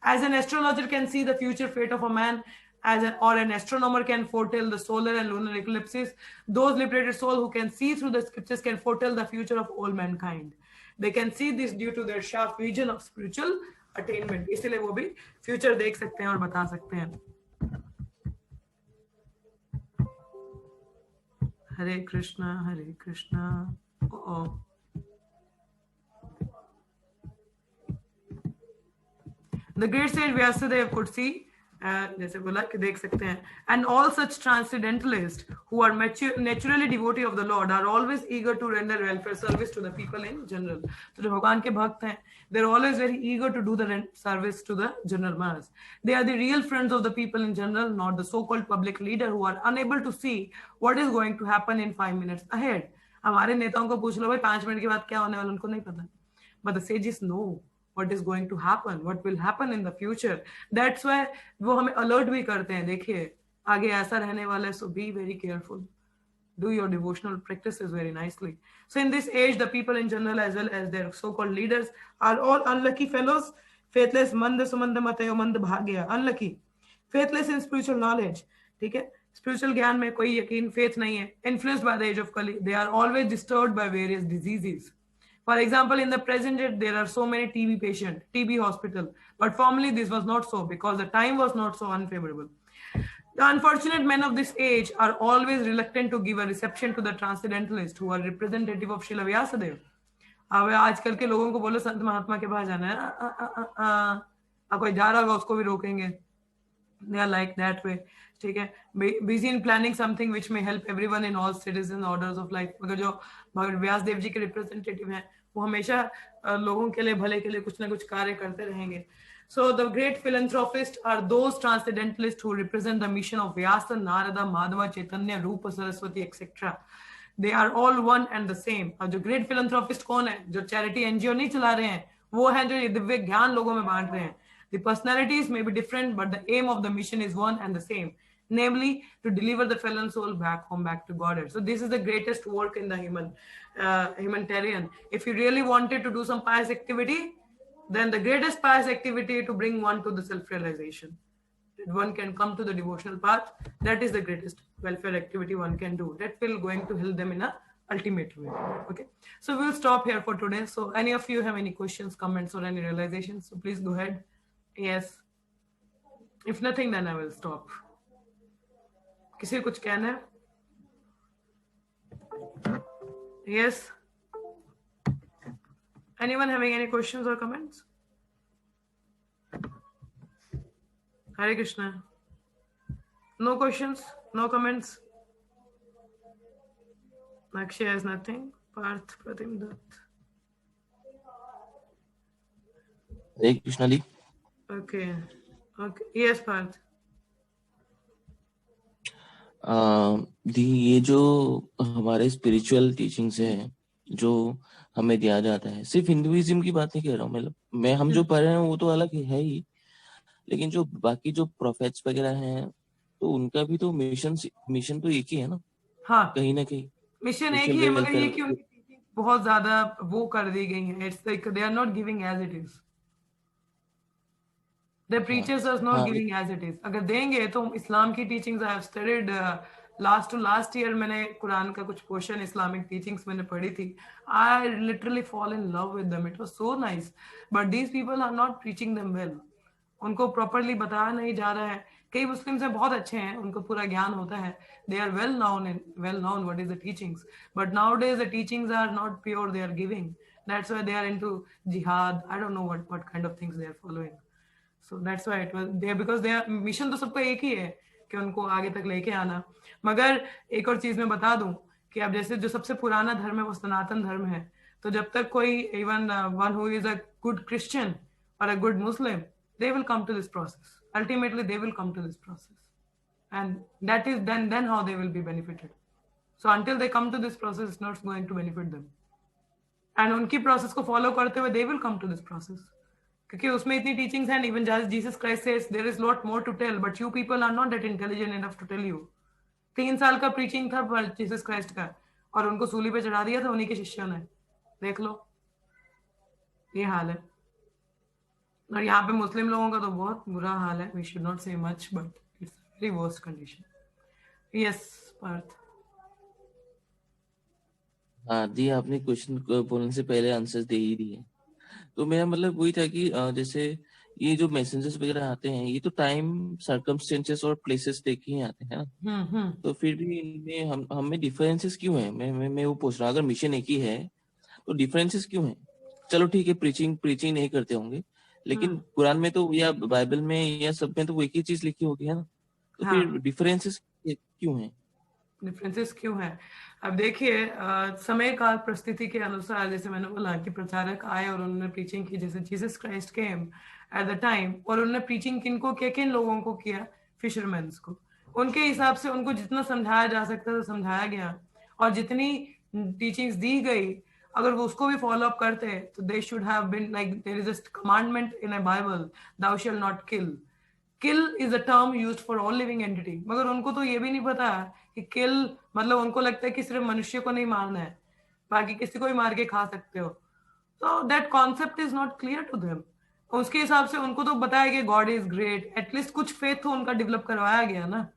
A: As an astrologer can see the future fate of a man, or an astronomer can foretell the solar and lunar eclipses, those liberated souls who can see through the scriptures can foretell the future of all mankind. They can see this due to their sharp vision of spiritual attainment. इसलिए वो भी future देख सकते हैं और बता सकते हैं. हरे कृष्णा हरे Krishna. The great sage Vyasadeva could see जैसे बोला कि देख सकते हैं, and all such transcendentalists who are naturally devotee of the Lord are always eager to render welfare service to the people in general. तो जो भगवान के भक्त हैं, they're always very eager to do the service to the general mass. They are the real friends of the people in general, not the so-called public leader who are unable to see what is going to happen in 5 minutes ahead. हमारे नेताओं को पूछ लो भाई 5 minute के बाद क्या होने वाला, उनको नहीं पता. But the sages know what is going to happen, what will happen in the future. That's why वो हमें alert भी करते हैं, देखिए आगे ऐसा रहने वाला है, so be very careful. Do your devotional practices very nicely. So in this age, the people in general as well as their so-called leaders are all unlucky fellows, faithless, mand sumand matayo mand bhagya, unlucky, faithless in spiritual knowledge. ठीक है, spiritual ज्ञान में कोई यकीन, faith नहीं है, influenced by the age of Kali. They are always disturbed by various diseases. For example, in the present day, there are so many TB patients, TB hospital. But formerly this was not so because the time was not so unfavorable. The unfortunate men of this age are always reluctant to give a reception to the transcendentalists who are representative of Srila Vyasadeva. अब आजकल के लोगों को बोलो संत महात्मा के पास जाना है, कोई जा रहा होगा उसको भी रोकेंगे. They are like that way. ठीक है, busy in planning something which may help everyone in all citizen orders of life. मगर जो व्यास देव जी के रिप्रेजेंटेटिव हैं, वो हमेशा लोगों के लिए, भले के लिए कुछ ना कुछ कार्य करते रहेंगे. So the great philanthropists are those transcendentalists who represent the mission of Vyasa, Narada, Madhava, Chaitanya, Rupa, Saraswati, etc. They are all one and the same. और जो great philanthropist कौन है, जो charity NGO नहीं चला रहे हैं, वो हैं जो ये दिव्य ज्ञान लोगों में बांट रहे हैं. The personalities may be different, but the aim of the mission is one and the same, namely to deliver the fallen soul back home, back to Godhead. So this is the greatest work in the humanitarian. If you really wanted to do some pious activity, then the greatest pious activity to bring one to the self-realization. That one can come to the devotional path. That is the greatest welfare activity one can do. That will going to help them in a ultimate way. Okay, so we'll stop here for today. So any of you have any questions, comments, or any realizations, so please go ahead. Yes. If nothing, then I will stop. किसी को कुछ कहना है? Yes. Anyone having any questions or comments? Hare Krishna. No questions? No comments? Akshay has nothing. Parth, Pratim Dutt.
B: Hare Krishna ji.
A: Okay. Okay. Yes, Parth.
B: दी ये जो हमारे spiritual teachings है जो हमें दिया जाता है, सिर्फ हिंदुइज्म की बात नहीं कह रहा हूँ, मतलब मैं हम जो पढ़ रहे हैं वो तो अलग है ही, लेकिन जो बाकी जो प्रोफेट्स वगैरह हैं तो उनका भी तो मिशन तो एक ही है ना.
A: हाँ,
B: कहीं ना कहीं
A: मिशन एक ही है, मगर ये कि उनकी टीचिंग बहुत ज्यादा वो कर दी गई है. It's like they are not giving as it is. The preachers are not giving as it is. अगर देंगे तो इस्लाम की teachings I have studied last to last year. मैंने कुरान का कुछ पोर्शन इस्लामिक teachings मैंने पढ़ी थी. I literally fall in love with them. It was so nice. But these people are not preaching them well. उनको properly बताया नहीं जा रहा है. कई मुस्लिम्स हैं बहुत अच्छे हैं, उनको पूरा ज्ञान होता है. They are well known what is the teachings. But nowadays the teachings are not pure. They are giving. That's why they are into jihad. I don't know what kind of things they are following. So that's why it was there, because their mission तो सबका एक ही है कि उनको आगे तक लेके आना. मगर एक और चीज मैं बता दूं कि अब जैसे जो सबसे पुराना धर्म है वो सनातन धर्म है, तो जब तक कोई even one who is a good Christian और a good Muslim, they will come to this process. Ultimately they will come to this process, and that is then how they will be benefited. So until they come to this process, it's not going to benefit them. And उनकी process को follow करते हुए they will come to this process. क्योंकि उसमें इतनी teachings हैं. Even Jesus Christ says there is lot more to tell, but you people are not that intelligent enough to tell you. 3 साल का प्रीचिंग था जीसस क्राइस्ट का, और उनको सूली पे चढ़ा दिया था उन्हीं के शिष्यों ने. देख लो, ये हाल है. और यहाँ पे मुस्लिम लोगों का तो बहुत बुरा हाल है. We should not say much, but it's very worst condition. Yes Parth.
B: हाँ दी, आपने क्वेश्चन बोलने से पहले आंसर दे ही दिए. तो मेरा मतलब वही था कि जैसे ये जो मैसेजेस वगैरह आते हैं ये तो टाइम, सर्कमस्टेंसेस और प्लेसेस देख के ही आते हैं ना. तो फिर भी इनमें हमें डिफरेंसेस क्यों हैं? मैं वो पूछ रहा हूँ. अगर मिशन एक ही है तो डिफरेंसेस क्यों हैं? चलो ठीक है, प्रीचिंग नहीं करते होंगे, लेकिन कुरान में तो या बाइबल में या सब में तो वो एक ही चीज लिखी होगी है ना, तो
A: हाँ।
B: फिर डिफरेंसेस क्यों हैं?
A: डिफरेंसेस क्यों है? अब देखिए, समय काल परिस्थिति के अनुसार, जैसे मैंने बोला कि प्रचारक आए और उन्होंने प्रीचिंग की, जैसे Jesus Christ came at the time, और उन्होंने प्रीचिंग किनको किया, किन लोगों को किया? फिशरमैन्स को। उनके हिसाब से उनको जितना समझाया जा सकता था समझाया गया, और जितनी टीचिंग्स दी गई, अगर वो उसको भी फॉलो अप करते तो they should have been like, there is a commandment in a Bible, thou shall not kill. Kill is a term used for all living entity, मगर उनको तो ये भी नहीं पता कि किल मतलब, उनको लगता है कि सिर्फ मनुष्य को नहीं मारना है, बाकी किसी को भी मार के खा सकते हो। तो that concept is not clear to them. उसके हिसाब से उनको तो बताया कि गॉड इज ग्रेट, एटलीस्ट कुछ फेथ तो उनका डेवलप करवाया गया ना,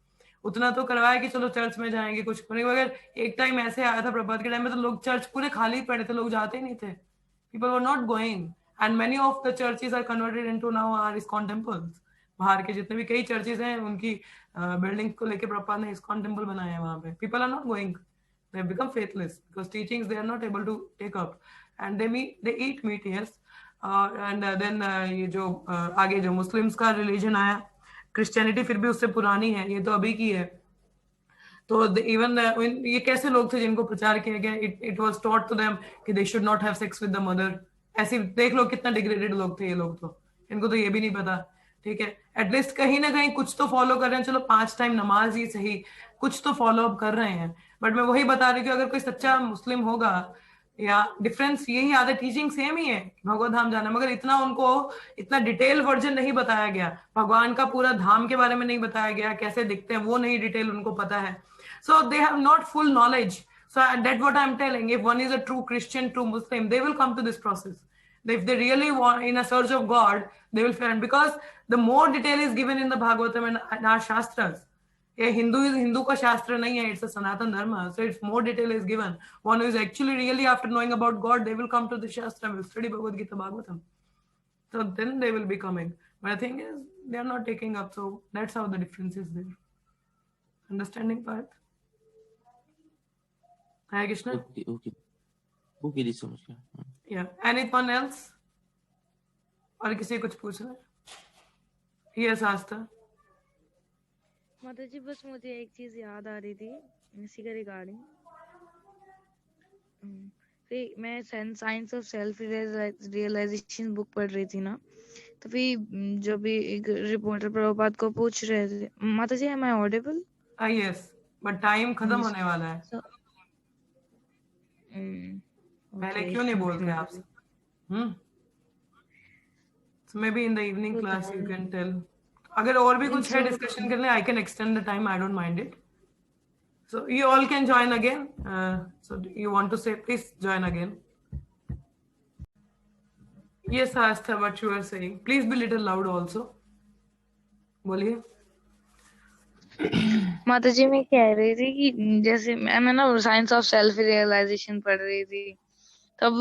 A: उतना तो करवाया कि चलो चर्च में जाएंगे कुछ करेंगे। मगर एक टाइम ऐसे आया था प्रभात के टाइम में, तो लोग चर्च पूरे खाली पड़े थे, लोग जाते ही नहीं थे, people were not going, and many of the churches are converted into now are ISKCON temples. बाहर के जितने भी कई चर्चेस हैं, उनकी बिल्डिंग को लेके प्रभुपाद ने इस्कॉन टेम्पल बनाए हैं वहां पे। People are not going, they have become faithless because teachings they are not able to take up, and they eat meat, yes. And then ये जो आगे जो मुस्लिम्स का रिलीजन आया, क्रिश्चियनिटी फिर भी उससे पुरानी है, ये तो अभी की है। तो इवन ये कैसे लोग थे जिनको प्रचार किया गया, it was taught to them कि they should not have sex with the mother. ऐसे देख लो कितना डिग्रेडेड लोग थे ये लोग, तो इनको तो ये भी नहीं पता। ठीक है, एटलीस्ट कहीं ना कहीं कुछ तो फॉलो कर रहे हैं, चलो 5 टाइम नमाज ही सही, कुछ तो फॉलो अप कर रहे हैं। बट मैं वही बता रही हूँ कि अगर कोई सच्चा मुस्लिम होगा, या डिफरेंस यही आधा, टीचिंग सेम ही है, भगवत धाम जाना, मगर इतना उनको इतना डिटेल वर्जन नहीं बताया गया, भगवान का पूरा धाम के बारे में नहीं बताया गया, कैसे दिखते हैं वो नहीं डिटेल उनको पता है। So they have not full knowledge. So that's what I'm telling. If one is a true Christian, true Muslim, they will come to this process. If they really want in a search of God, they will find, because the more detail is given in the Bhagavatam and our Shastras. Yeah, Hindu का शास्त्र नहीं है, it's a Sanatan Dharma. So it's more detail is given. One who is actually really after knowing about God, they will come to the Shastra, will study Bhagavad Gita, Bhagavatam. So then they will be coming. But the thing is, they are not taking up. So that's how the difference is there. Understanding part? Hare Krishna.
B: Okay जी, समझ गया।
A: Yeah. Anyone else? और किसी कुछ पूछना है? Yes, आस्था।
E: माता जी, बस मुझे एक चीज याद आ रही थी इसी के रिगार्डिंग। फिर मैं science of self realisation book पढ़ रही थी ना, तो फिर जो भी एक रिपोर्टर प्रभुपाद को पूछ रहे थे, माता जी am I audible?
A: Yes, but time खत्म होने वाला है। पहले क्यों नहीं बोलते आप? So maybe in the evening class you can tell. अगर और भी कुछ है डिस्कशन करने, I can extend the time, I don't mind it. So you all can join again. So you want to say, please join again. Yes, Astha, what you are saying. Please be little loud also. बोलिए।
E: माता जी मैं कह रही थी कि जैसे मैं ना साइंस ऑफ सेल्फ रियलाइजेशन पढ़ रही थी, तब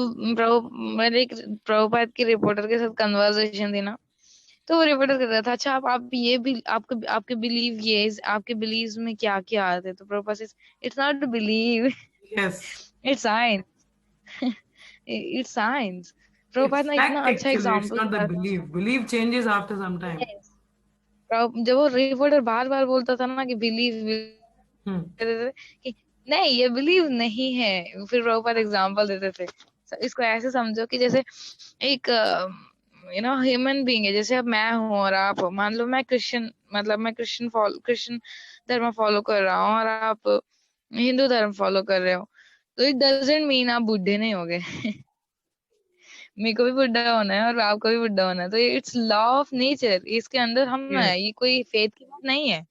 E: मेरे एक प्रभुपाद की रिपोर्टर के साथ कन्वर्सेशन थी ना, तो वो रिपोर्टर कर रहा था, अच्छा आप ये भी आपके बिलीव ये आपके बिलीव में क्या क्या आते हैं? तो प्रभुपाद से, it's not believe,
A: yes,
E: it's science, it's science. Prabhupada ने इतना अच्छा example,
A: believe changes after some time.
E: जब वो रिपोर्टर बार बार बोलता था ना कि बिलीव कि नहीं ये बिलीव नहीं है, फिर प्रभुपाद एग्जांपल देते थे। इसको ऐसे समझो कि जैसे एक ह्यूमन बीइंग है, जैसे अब मैं हूँ और आप, मान लो मैं क्रिश्चियन, मतलब मैं क्रिश्चियन धर्म फॉलो कर रहा हूँ और आप हिंदू धर्म फॉलो कर रहे हो, तो इट डजंट मीन आप बुढ़े नहीं हो गए। मेरे को भी बुढ़ा होना है और आपको भी बुढ़ा होना है, तो इट्स लॉ ऑफ नेचर, इसके अंदर हम है, ये कोई फेथ की बात नहीं है।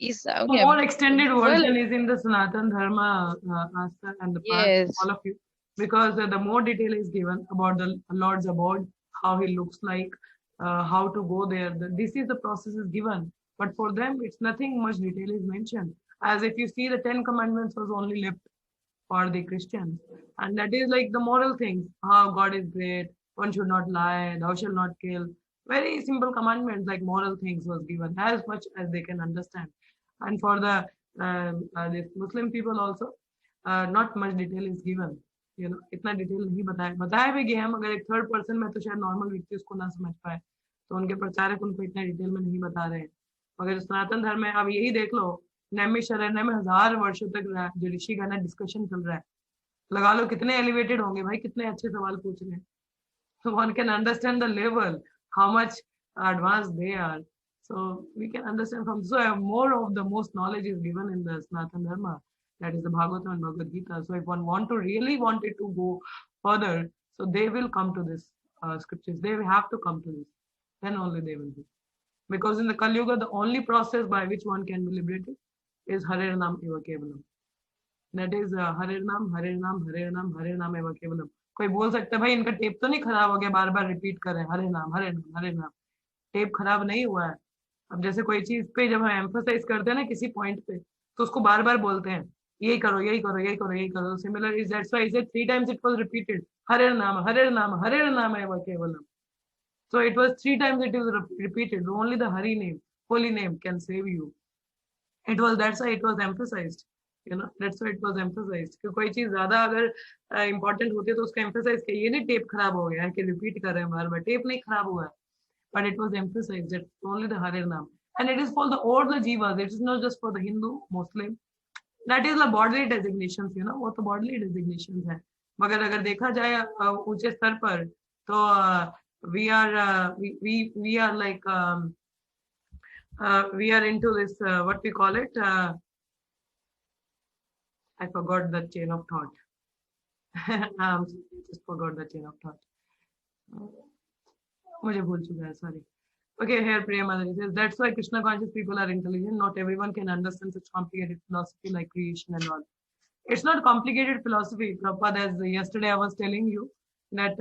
A: More extended version is in the Sanatan Dharma, Astha, and the part, all of you, because the more detail is given about the Lord's abode, how he looks like, how to go there. This is the process is given, but for them it's nothing much detail is mentioned. As if you see the 10 commandments was only left for the Christians, and that is like the moral things, how God is great, one should not lie, thou shalt not kill. Very simple commandments like moral things was given as much as they can understand. And for the Muslim people also, not much detail is given. इतना detail नहीं बताया भी गया है, मगर एक third person में तो शायद नॉर्मल व्यक्ति उसको ना समझ पाए, तो उनके प्रचारक उनको इतना डिटेल में नहीं बता रहे हैं। मगर सनातन धर्म में अब यही देख लो, नैमिषारण्य में 1000 वर्षों तक जो ऋषिगण है डिस्कशन चल रहा है, लगा लो कितने एलिवेटेड होंगे भाई, कितने अच्छे सवाल पूछ रहे हैं। So one can understand the level, how much advanced they are. So we can understand from, so more of the most knowledge is given in the Sanatana Dharma, that is the Bhagavatam and Bhagavad Gita. So if one really wanted to go further, so they will come to this scriptures. They will have to come to this. Then only they will be. Because in the Kali Yuga, the only process by which one can be liberated is Hare Nam Eva Kevalam. That is Hare Nam, Hare Nam, Hare Nam, Hare Nam Eva Kevalam. कोई बोल सकता है भाई इनका tape तो नहीं खराब हो गया, बार बार रिपीट कर रहे हैं हरे नाम हरे नाम हरे नाम, टेप खराब नहीं हुआ है। अब जैसे कोई चीज पे जब हम एम्फोसाइज करते हैं ना किसी पॉइंट पे, तो उसको बार बार बोलते हैं यही करो यही करो यही करो यही करो। Similar is that's why 3 times it was repeated, हरे नाम हरे नाम हरे नाम एव केवलम। So it was 3 times it was repeated. Only the Hari name, holy name can save you. It was, that's why it was emphasized. That's why it was emphasized. कि कोई चीज ज्यादा अगर important होती है तो उसका एम्फोसाइज किया, ये नहीं टेप खराब हो गया है कि रिपीट कर रहे हैं बार बार, टेप नहीं खराब हुआ है, but it was emphasized that only the Hare Nam, and it is for all the jivas. It is not just for the Hindu, Muslim. That is the bodily designations, वो तो bodily designations है। मगर अगर देखा जाए ऊंचे स्तर पर, तो we are like we are into this what we call it, I forgot the chain of thought. Just forgot the chain of thought. मुझे भूल चुका है, sorry. Okay, here Priya Madhuri says, that's why Krishna conscious people are intelligent. Not everyone can understand such complicated philosophy like creation and all. It's not complicated philosophy, Prabhupada, as yesterday I was telling you that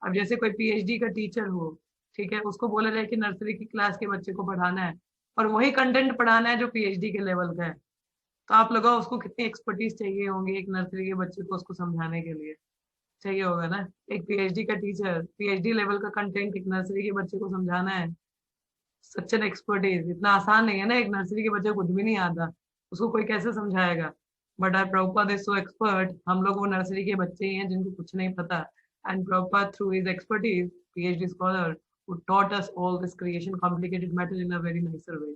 A: अब जैसे कोई PhD का teacher हो, ठीक है, उसको बोला जाए कि नर्सरी की क्लास के बच्चे को पढ़ाना है और वही कंटेंट पढ़ाना है जो PhD के लेवल का है, तो आप लगाओ उसको कितनी एक्सपर्टीज चाहिए होंगी एक नर्सरी के बच्चे को उसको समझाने के लिए, चाहिए होगा ना। एक PhD का टीचर PhD लेवल का कंटेंट एक नर्सरी के बच्चे को समझाना है, सच एन एक्सपर्टीज, इतना आसान नहीं है ना। एक नर्सरी के बच्चे को कुछ भी नहीं आता, उसको कोई कैसे समझाएगा। But our Prabhupada is so expert, हम लोग वो नर्सरी के बच्चे ही हैं जिनको कुछ नहीं पता, and Prabhupada through his expertise PhD scholar who taught us all this creation complicated matter in a very nicer way.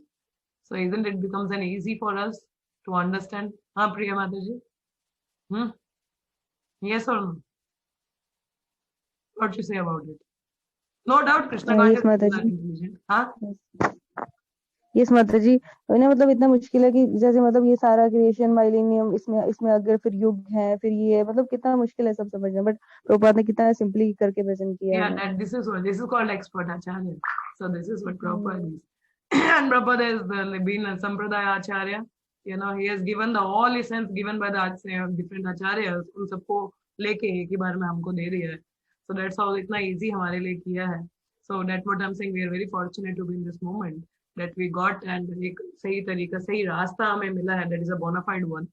A: So isn't it becomes an easy for us to understand? हाँ प्रिया माता जी, yes or no? What you say about it? No doubt Krishna conscious people are intelligent. हाँ
C: yes माता जी, ना मतलब इतना मुश्किल है कि जैसे मतलब ये सारा क्रिएशन माइलेनियम, इसमें अगर फिर युग है, फिर ये मतलब कितना मुश्किल है सब समझना, बट प्रभुपाद ने कितना सिंपली करके प्रेजेंट किया है।
A: Yeah, this is called expert acharya. So this is what Prabhupada is. And Prabhupada has been a Sampradaya Acharya. He has given the all essence given by the different acharyas, उन सबको लेके एक ही बार में हमको दे दिया है। So that's how इतना easy हमारे लिए किया है। So that's what I'm saying, we are very fortunate to be in this moment that we got, and एक सही तरीका, सही रास्ता हमें मिला है, that is a bona fide one.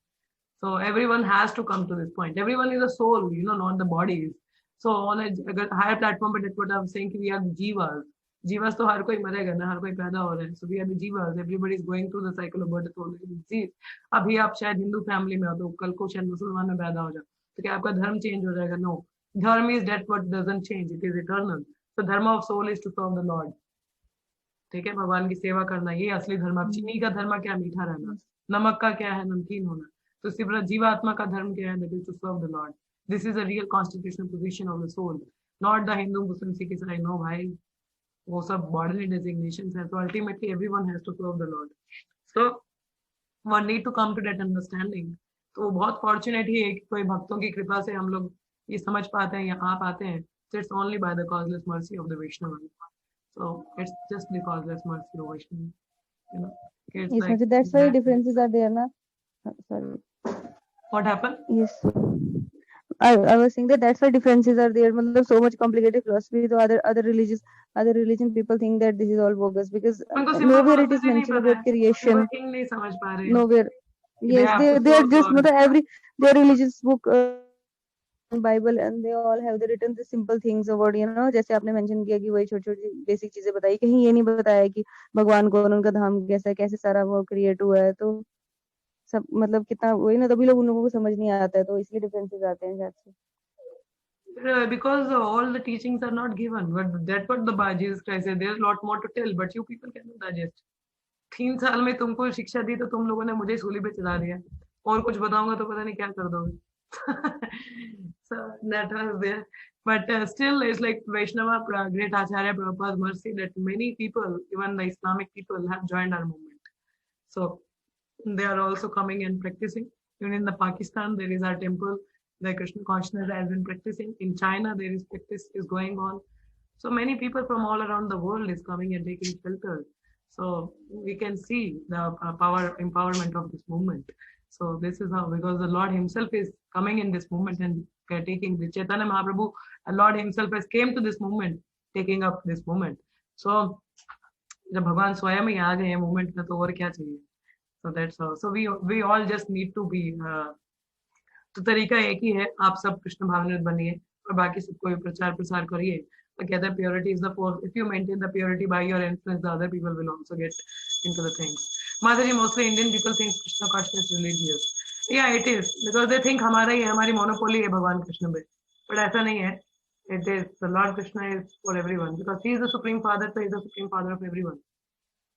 A: So everyone has to come to this point. Everyone is a soul, not the bodies. So on a higher platform, but that's what I'm saying, we are jivas. Jivas तो हर कोई मरेगा ना, हर कोई पैदा हो रहा है. So we are the jivas. Everybody is going through the cycle of birth, old age, disease. अभी आप शायद हिंदू फैमिली में हो तो कल को शायद मुसलमान में पैदा हो जाए, तो क्या आपका धर्म चेंज हो जाएगा? No. Dharma is that what doesn't change. It is eternal. So dharma of soul is to serve the Lord. ठीक है, भगवान की सेवा करना, ये असली धर्म। अब चीनी का धर्म क्या? मीठा रहना। नमक का क्या है? नमकीन होना। तो इसी प्रकार जीवात्मा का धर्म क्या है? That is to serve the Lord. This is a real constitutional position of the soul, not the Hindu, Muslim, Sikh, Isai. No भाई, वो सब bodily designations है। So ultimately everyone has to serve the Lord. So one need to come to that understanding. तो बहुत fortunate ही है कि कोई भक्तों की कृपा से हम लोग ये समझ पाते हैं या आ पाते हैं. So it's only by the causeless mercy of the Vaishnava. So it's just the causeless mercy of Vaishnava. It's
C: yes,
A: like,
C: that's why differences are there, na? Sorry.
A: What happened?
C: Yes. I was saying that's why differences are there. मतलब so much complicated philosophy. So other religion people think that this is all bogus because nowhere it is mentioned about creation.
A: नहीं समझ पा रहे.
C: Nowhere. Yes, they are just मतलब their religious book, Bible, and they all have written the simple things about जैसे आपने mention किया कि वही छोटी-छोटी बेसिक चीजें बताई, कहीं ये नहीं बताया कि भगवान कौन, उनका धाम कैसा है, कैसे सारा वो क्रिएट हुआ है। तो सब मतलब कितना वही ना, तभी लोग उन लोगों को समझ नहीं आता है, तो इसलिए डिफरेंसेस आते हैं शायद से।
A: Because all the teachings are not given, but that's what the Jesus Christ said. There's a lot more to tell, but you people cannot digest. 3 साल में तुमको शिक्षा दी तो तुम लोगों ने मुझे सूली पे चढ़ा दिया, और कुछ बताऊंगा तो पता नहीं क्या कर दोगे. So that was there, but still it's like Vaishnava, great Acharya Prabhupada's mercy that many people, even the Islamic people, have joined our movement. So they are also coming and practicing. Even in the Pakistan, there is our temple. The Krishna consciousness has been practicing. In China, there is practice is going on. So many people from all around the world is coming and taking shelter. So we can see the empowerment of this movement. So this is how, because the Lord Himself is coming in this movement and taking the Chaitanya Mahaprabhu, the Lord Himself has came to this movement, taking up this movement. So जब भगवान स्वयं ही आ गए movement में तो और क्या चाहिए? So that's all. So we all just need to be. तो तरीका एक ही है, आप सब कृष्ण भावनामृत बनिए और बाकी सबको प्रचार प्रसार करिए. Together, purity is the force. If you maintain the purity by your influence, the other people will also get into the things. Mataji, mostly Indian people think Krishna consciousness is religious. Yeah, it is, because they think हमारा ही हमारी monopoly है भगवान कृष्ण पे. But ऐसा नहीं है. It is, the Lord Krishna is for everyone, because He is the Supreme Father, so He is the Supreme Father of everyone.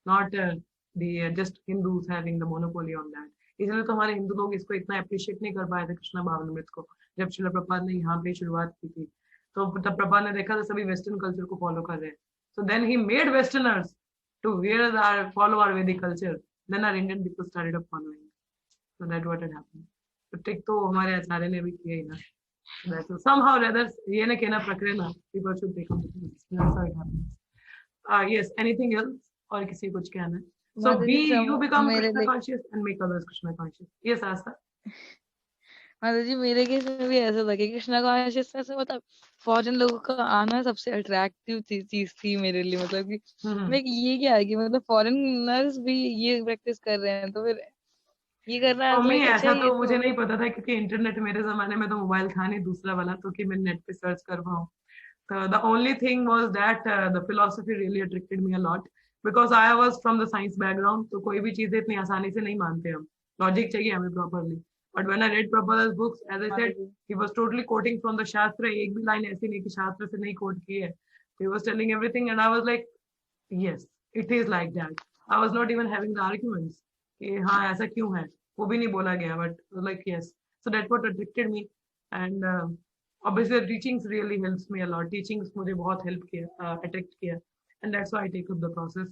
A: Not the just Hindus having the monopoly on that. इसलिए तो हमारे हिंदू लोग इसको इतना appreciate नहीं कर पाए थे कृष्ण भावनामृत को, जब श्रील प्रभुपाद ने यहाँ पे शुरुआत की थी. तो तब प्रभुपाद ने देखा था सभी वेस्टर्न कल्चर को फॉलो कर रहे हैं. So then he made Westerners to follow our Vedic culture. Then our Indian people started up following. So that's what had happened. तो ठीक तो हमारे आचार्य ने भी किया ही ना. That's somehow or other ये ना कहना प्रक्रिया ना, people should become. That's how it happens. Yes, anything else? और किसी कुछ कहना है? So you become Krishna conscious and make others Krishna conscious. Yes, Asta.
E: माता जी मेरे केस में भी ऐसा था कि कृष्णा कॉन्शियसनेस में मतलब फॉरेन लोगों का आना सबसे अट्रैक्टिव चीज थी मेरे लिए. मतलब कि मैं ये क्या है कि मतलब फॉरेनर्स भी ये प्रैक्टिस कर रहे हैं तो फिर ये करना है.
A: ऐसा तो मुझे नहीं पता था, क्योंकि इंटरनेट मेरे जमाने में तो मोबाइल था नहीं दूसरा वाला, तो कि मैं नेट पे सर्च कर पाऊँ. So the only thing was that the philosophy really attracted me a lot, because I was from the science background. तो कोई भी चीजें इतनी आसानी से नहीं मानते हम, लॉजिक चाहिए हमें properly. But when I read Prabhupada's books, as I said, he was totally quoting from the Shastra. एक भी लाइन ऐसी नहीं कि शास्त्र से नहीं quote की है. He was telling everything, and I was like, yes, it is like that. I was not even having the arguments कि हाँ ऐसा क्यों है, वो भी नहीं बोला गया. But like yes, so that's what attracted me, and obviously the teachings really helps me a lot. Teachings मुझे बहुत help किया, attract किया, and that's why I take up the process.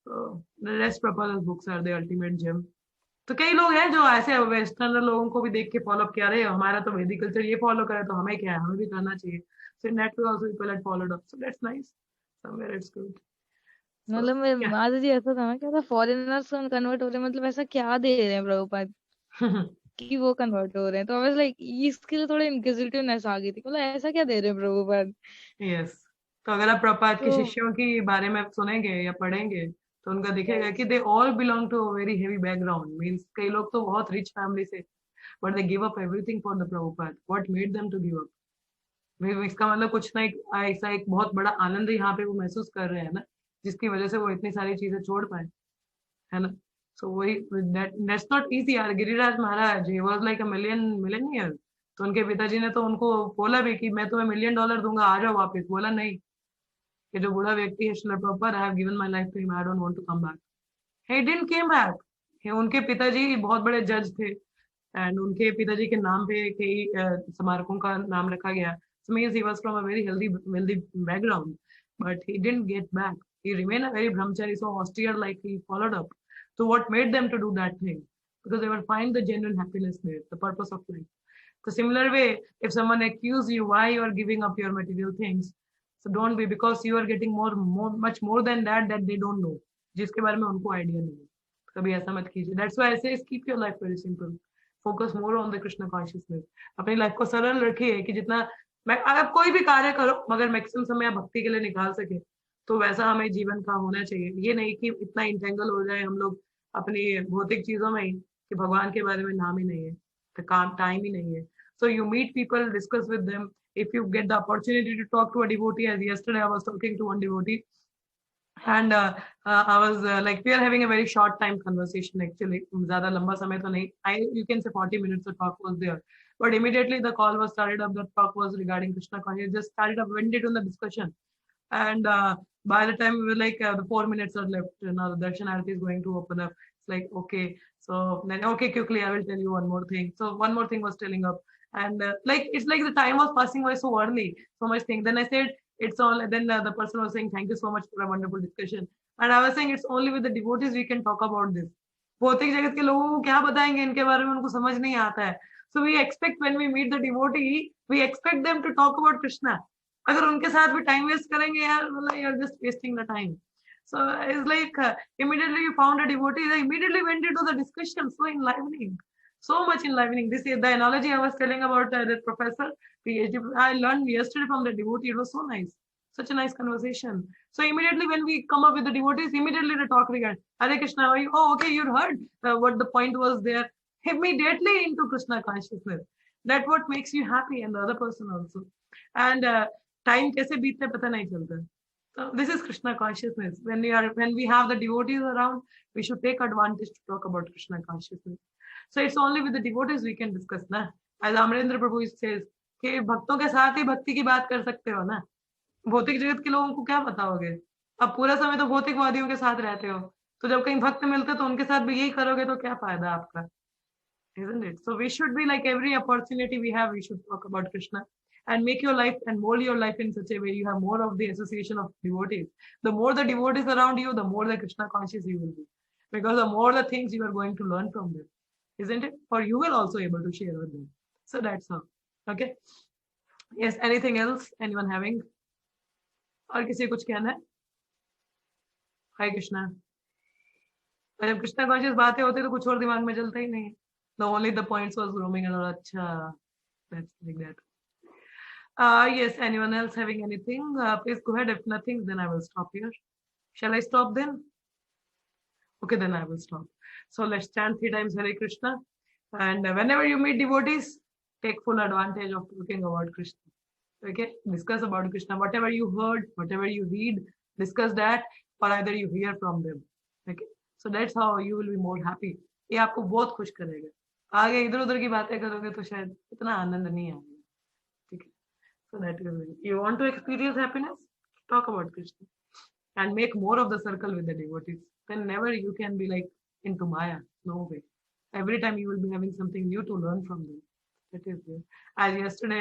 A: The rest Prabhupada's books are the ultimate gem. तो कई लोग हैं जो ऐसे वेस्टर्न लोगों को भी देख के फॉलो किया रहे, हमारा तो वैदिक कल्चर ये फॉलो करे तो हमें क्या है, हमें भी करना चाहिए. So in that way also people had followed up. So that's nice. Somewhere it's good.
E: मतलब मैं माता जी ऐसा था ना क्या था, फॉरेनर्स कन्वर्ट हो रहे हैं, मतलब ऐसा क्या दे रहे हैं प्रभुपाद कि वो कन्वर्ट हो रहे हैं. तो आई वाज लाइक इसके लिए थोड़ा इंक्विजिटिवनेस आ गई थी, मतलब ऐसा क्या दे रहे हैं प्रभुपाद.
A: यस, तो अगर आप प्रभुपाद के शिष्यों के बारे में सुनेंगे या पढ़ेंगे तो उनका दिखेगा कि they all belong to very heavy background. Means कई लोग तो बहुत रिच फैमिली से, but they give up everything for the Prabhupada. What made them to give up? इसका मतलब कुछ ना ऐसा एक बहुत बड़ा आनंद यहाँ पे वो महसूस कर रहे हैं ना, जिसकी वजह से वो इतनी सारी चीजें छोड़ पाए, है ना. सो वही दैट्स नॉट इजी यार. Giriraj Maharaj he was like a millionaire. तो उनके पिताजी ने तो उनको बोला भी कि मैं तुम्हें $1 मिलियन दूंगा, आ जाओ वापस. बोला नहीं, कि जो बूढ़ा व्यक्ति है Srila Prabhupada, I have given my life to him, I don't want to come back. He didn't come back. उनके पिताजी बहुत बड़े जज थे, एंड उनके पिताजी के नाम पे कई स्मारकों का नाम रखा गया. So means he was from a very wealthy background, but he didn't get back. He remained a very brahmachari, so austere, like he followed up. So what made them to do that thing? Because they will find the genuine happiness there, the purpose of life. So similar way, if someone accuses you why you are giving up your material things, so don't be, because you are getting much more than that they don't know, जिसके बारे में उनको idea नहीं है. कभी ऐसा मत कीजिए. That's why I say keep your life very simple. Focus more on the Krishna consciousness. अपनी लाइफ को सरल रखिए कि जितना आप कोई भी कार्य करो मगर मैक्सिमम समय आप भक्ति के लिए निकाल सके, तो वैसा हमें जीवन का होना चाहिए. ये नहीं कि इतना इंटेंगल हो जाए हम लोग अपनी भौतिक चीजों में ही कि भगवान के बारे में नाम ही नहीं है, तो काम टाइम ही नहीं है. So you meet people, discuss with them. If you get the opportunity to talk to a devotee, as yesterday I was talking to one devotee, and I was like, we are having a very short time conversation actually. ज़्यादा लंबा समय तो नहीं. You can say 40 minutes the talk was there. but immediately the call was started up. The talk was regarding Krishna consciousness. Just started up, went into the discussion, and by the time we were like the 4 minutes are left, now the darshan arati is going to open up. It's like, okay, so then okay, quickly I will tell you one more thing. So one more thing was telling up, and like it's like the time was passing by so early, so much thing. Then I said it's all. Then the person was saying thank you so much for a wonderful discussion, and I was saying it's only with the devotees we can talk about this. भौतिक जगत के लोगों को क्या बताएंगे इनके बारे में, उनको समझ नहीं आता है. So we expect when we meet the devotee, we expect them to talk about Krishna. अगर उनके साथ भी time waste करेंगे यार, मतलब you're just wasting the time. So it's like immediately you found a devotee, they immediately went into the discussion, so enlivening, so much enlivening. This is the analogy I was telling about that professor, PhD. I learned yesterday from the devotee. It was so nice, such a nice conversation. So immediately when we come up with the devotees, immediately they talk regarding Hare Krishna. Oh, okay, you heard what the point was there. Immediately into Krishna consciousness. That's what makes you happy, and the other person also. And time कैसे बीतते पता नहीं चलता. So this is Krishna consciousness. When we have the devotees around, we should take advantage to talk about Krishna consciousness. So it's only with the devotees we can discuss, na. As Amarendra Prabhu says, कि भक्तों के साथ ही भक्ति की बात कर सकते हो ना. भौतिक जगत के लोगों को क्या बताओगे? अब पूरा समय तो भौतिकवादियों के साथ रहते हो, तो जब कहीं भक्त मिलते तो उनके साथ भी यही करोगे तो क्या फायदा आपका? Isn't it? So we should be like every opportunity we have, we should talk about Krishna and make your life and mold your life in such a way you have more of the association of devotees. The more the devotees around you, the more the Krishna conscious you will be, because the more the things you are going to learn from them, isn't it? Or you will also able to share with them. So that's all. Okay. Yes. Anything else? Anyone having? और किसी कुछ कहना है? Hare Krishna. जब Krishna conscious बातें होती तो कुछ और दिमाग में चलता ही नहीं. The only the points was roaming and all. Acha, that's like that. Yes. Anyone else having anything? Please go ahead. If nothing, then I will stop here. Shall I stop then? Okay, then I will stop. So let's chant 3 times Hare Krishna. And whenever you meet devotees, take full advantage of talking about Krishna. Okay, discuss about Krishna. Whatever you heard, whatever you read, discuss that, or either you hear from them. Okay, so that's how you will be more happy. ये आपको बहुत खुश करेगा. आगे इधर उधर की बातें करोगे तो शायद इतना आनंद नहीं आएगा. ठीक है. So that is, you want to experience happiness, talk about Krishna and make more of the circle with the devotees. Then never you can be like into Maya. No way. Every time you will be having something new to learn from them. That is there. As yesterday,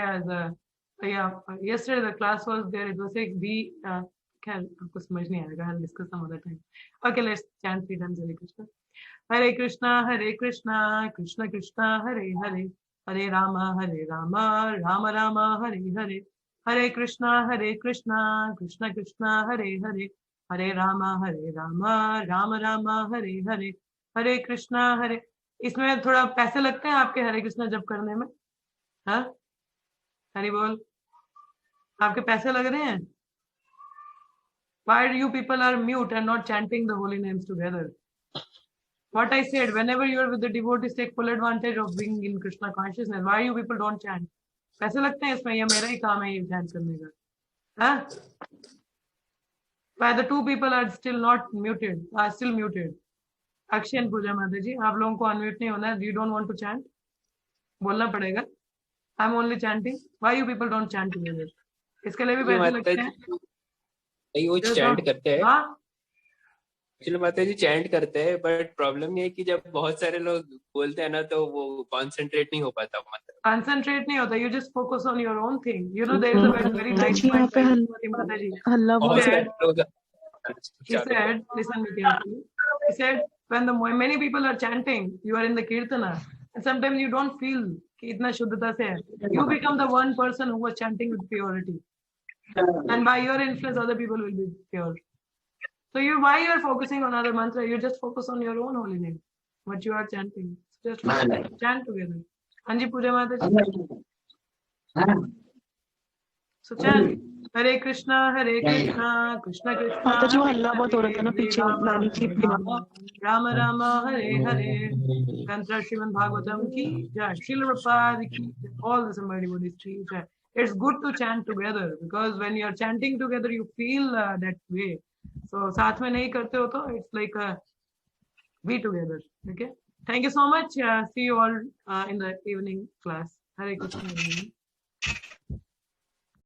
A: yesterday the class was there. It was like be. आपको समझ नहीं आएगा. I'll discuss some other time. Okay, let's chant 3 times Hare Krishna. Hare Krishna, Hare Krishna, Krishna Krishna, Hare Hare, Hare Rama, Rama Rama, Hare Hare, Hare Krishna, Krishna Krishna, Hare Hare, Hare Rama, Rama Rama, Hare Hare, Hare Krishna, Hare. इसमें थोड़ा पैसे लगते हैं आपके हरे कृष्णा जप करने में? हाँ, हरि बोल. आपके पैसे लग रहे हैं? Why do you people are mute and not chanting the holy names together? What I said, whenever you are with the devotees, take full advantage of being in Krishna consciousness. Why you people don't chant? पैसे लगते हैं इसमें, या मेरा ही काम है ये chant करने का? हाँ? Why the 2 people are still not muted? Are still muted? Akshay and पूजा माता जी, आप लोगों को unmute नहीं होना है. You don't want to chant? बोलना पड़ेगा. I'm only chanting. Why you people don't chant together? इसके लिए भी पैसे लगते हैं.
F: नहीं, वो चैंट करते हैं.
A: हाँ.
F: एक्चुअली माता जी चैंट करते हैं, बट प्रॉब्लम ये है कि जब बहुत सारे लोग बोलते हैं ना तो वो कंसंट्रेट नहीं हो पाता. मतलब
A: कंसंट्रेट नहीं होता. You just focus on your own thing. You know there is a very nice point by माता जी.
F: बहुत सारे लोग.
A: He said, listen to me. He said, when the many people are chanting, you are in the kirtana, and sometimes you don't feel कि इतना शुद्धता से है. You become the one person who was chanting with purity, and by your influence, other people will be pure. So why you are focusing on other mantra? You just focus on your own holy name, what you are chanting. Just chant together. Anji Puja Mata ji. So chant. Hare Krishna, Krishna Krishna.
D: माता जी वो हल्ला बहुत हो रहा था ना पीछे नानी की.
A: Rama Rama, Hare Hare. Kantra Srimad Bhagavatam ki jai. Srila Prabhupada ki jai. All the somebody would is jai. It's good to chant together, because when you are chanting together, you feel that way. So साथ में नहीं करते हो तो it's like be together. Okay. Thank you so much. See you all in the evening class. Hare Krishna.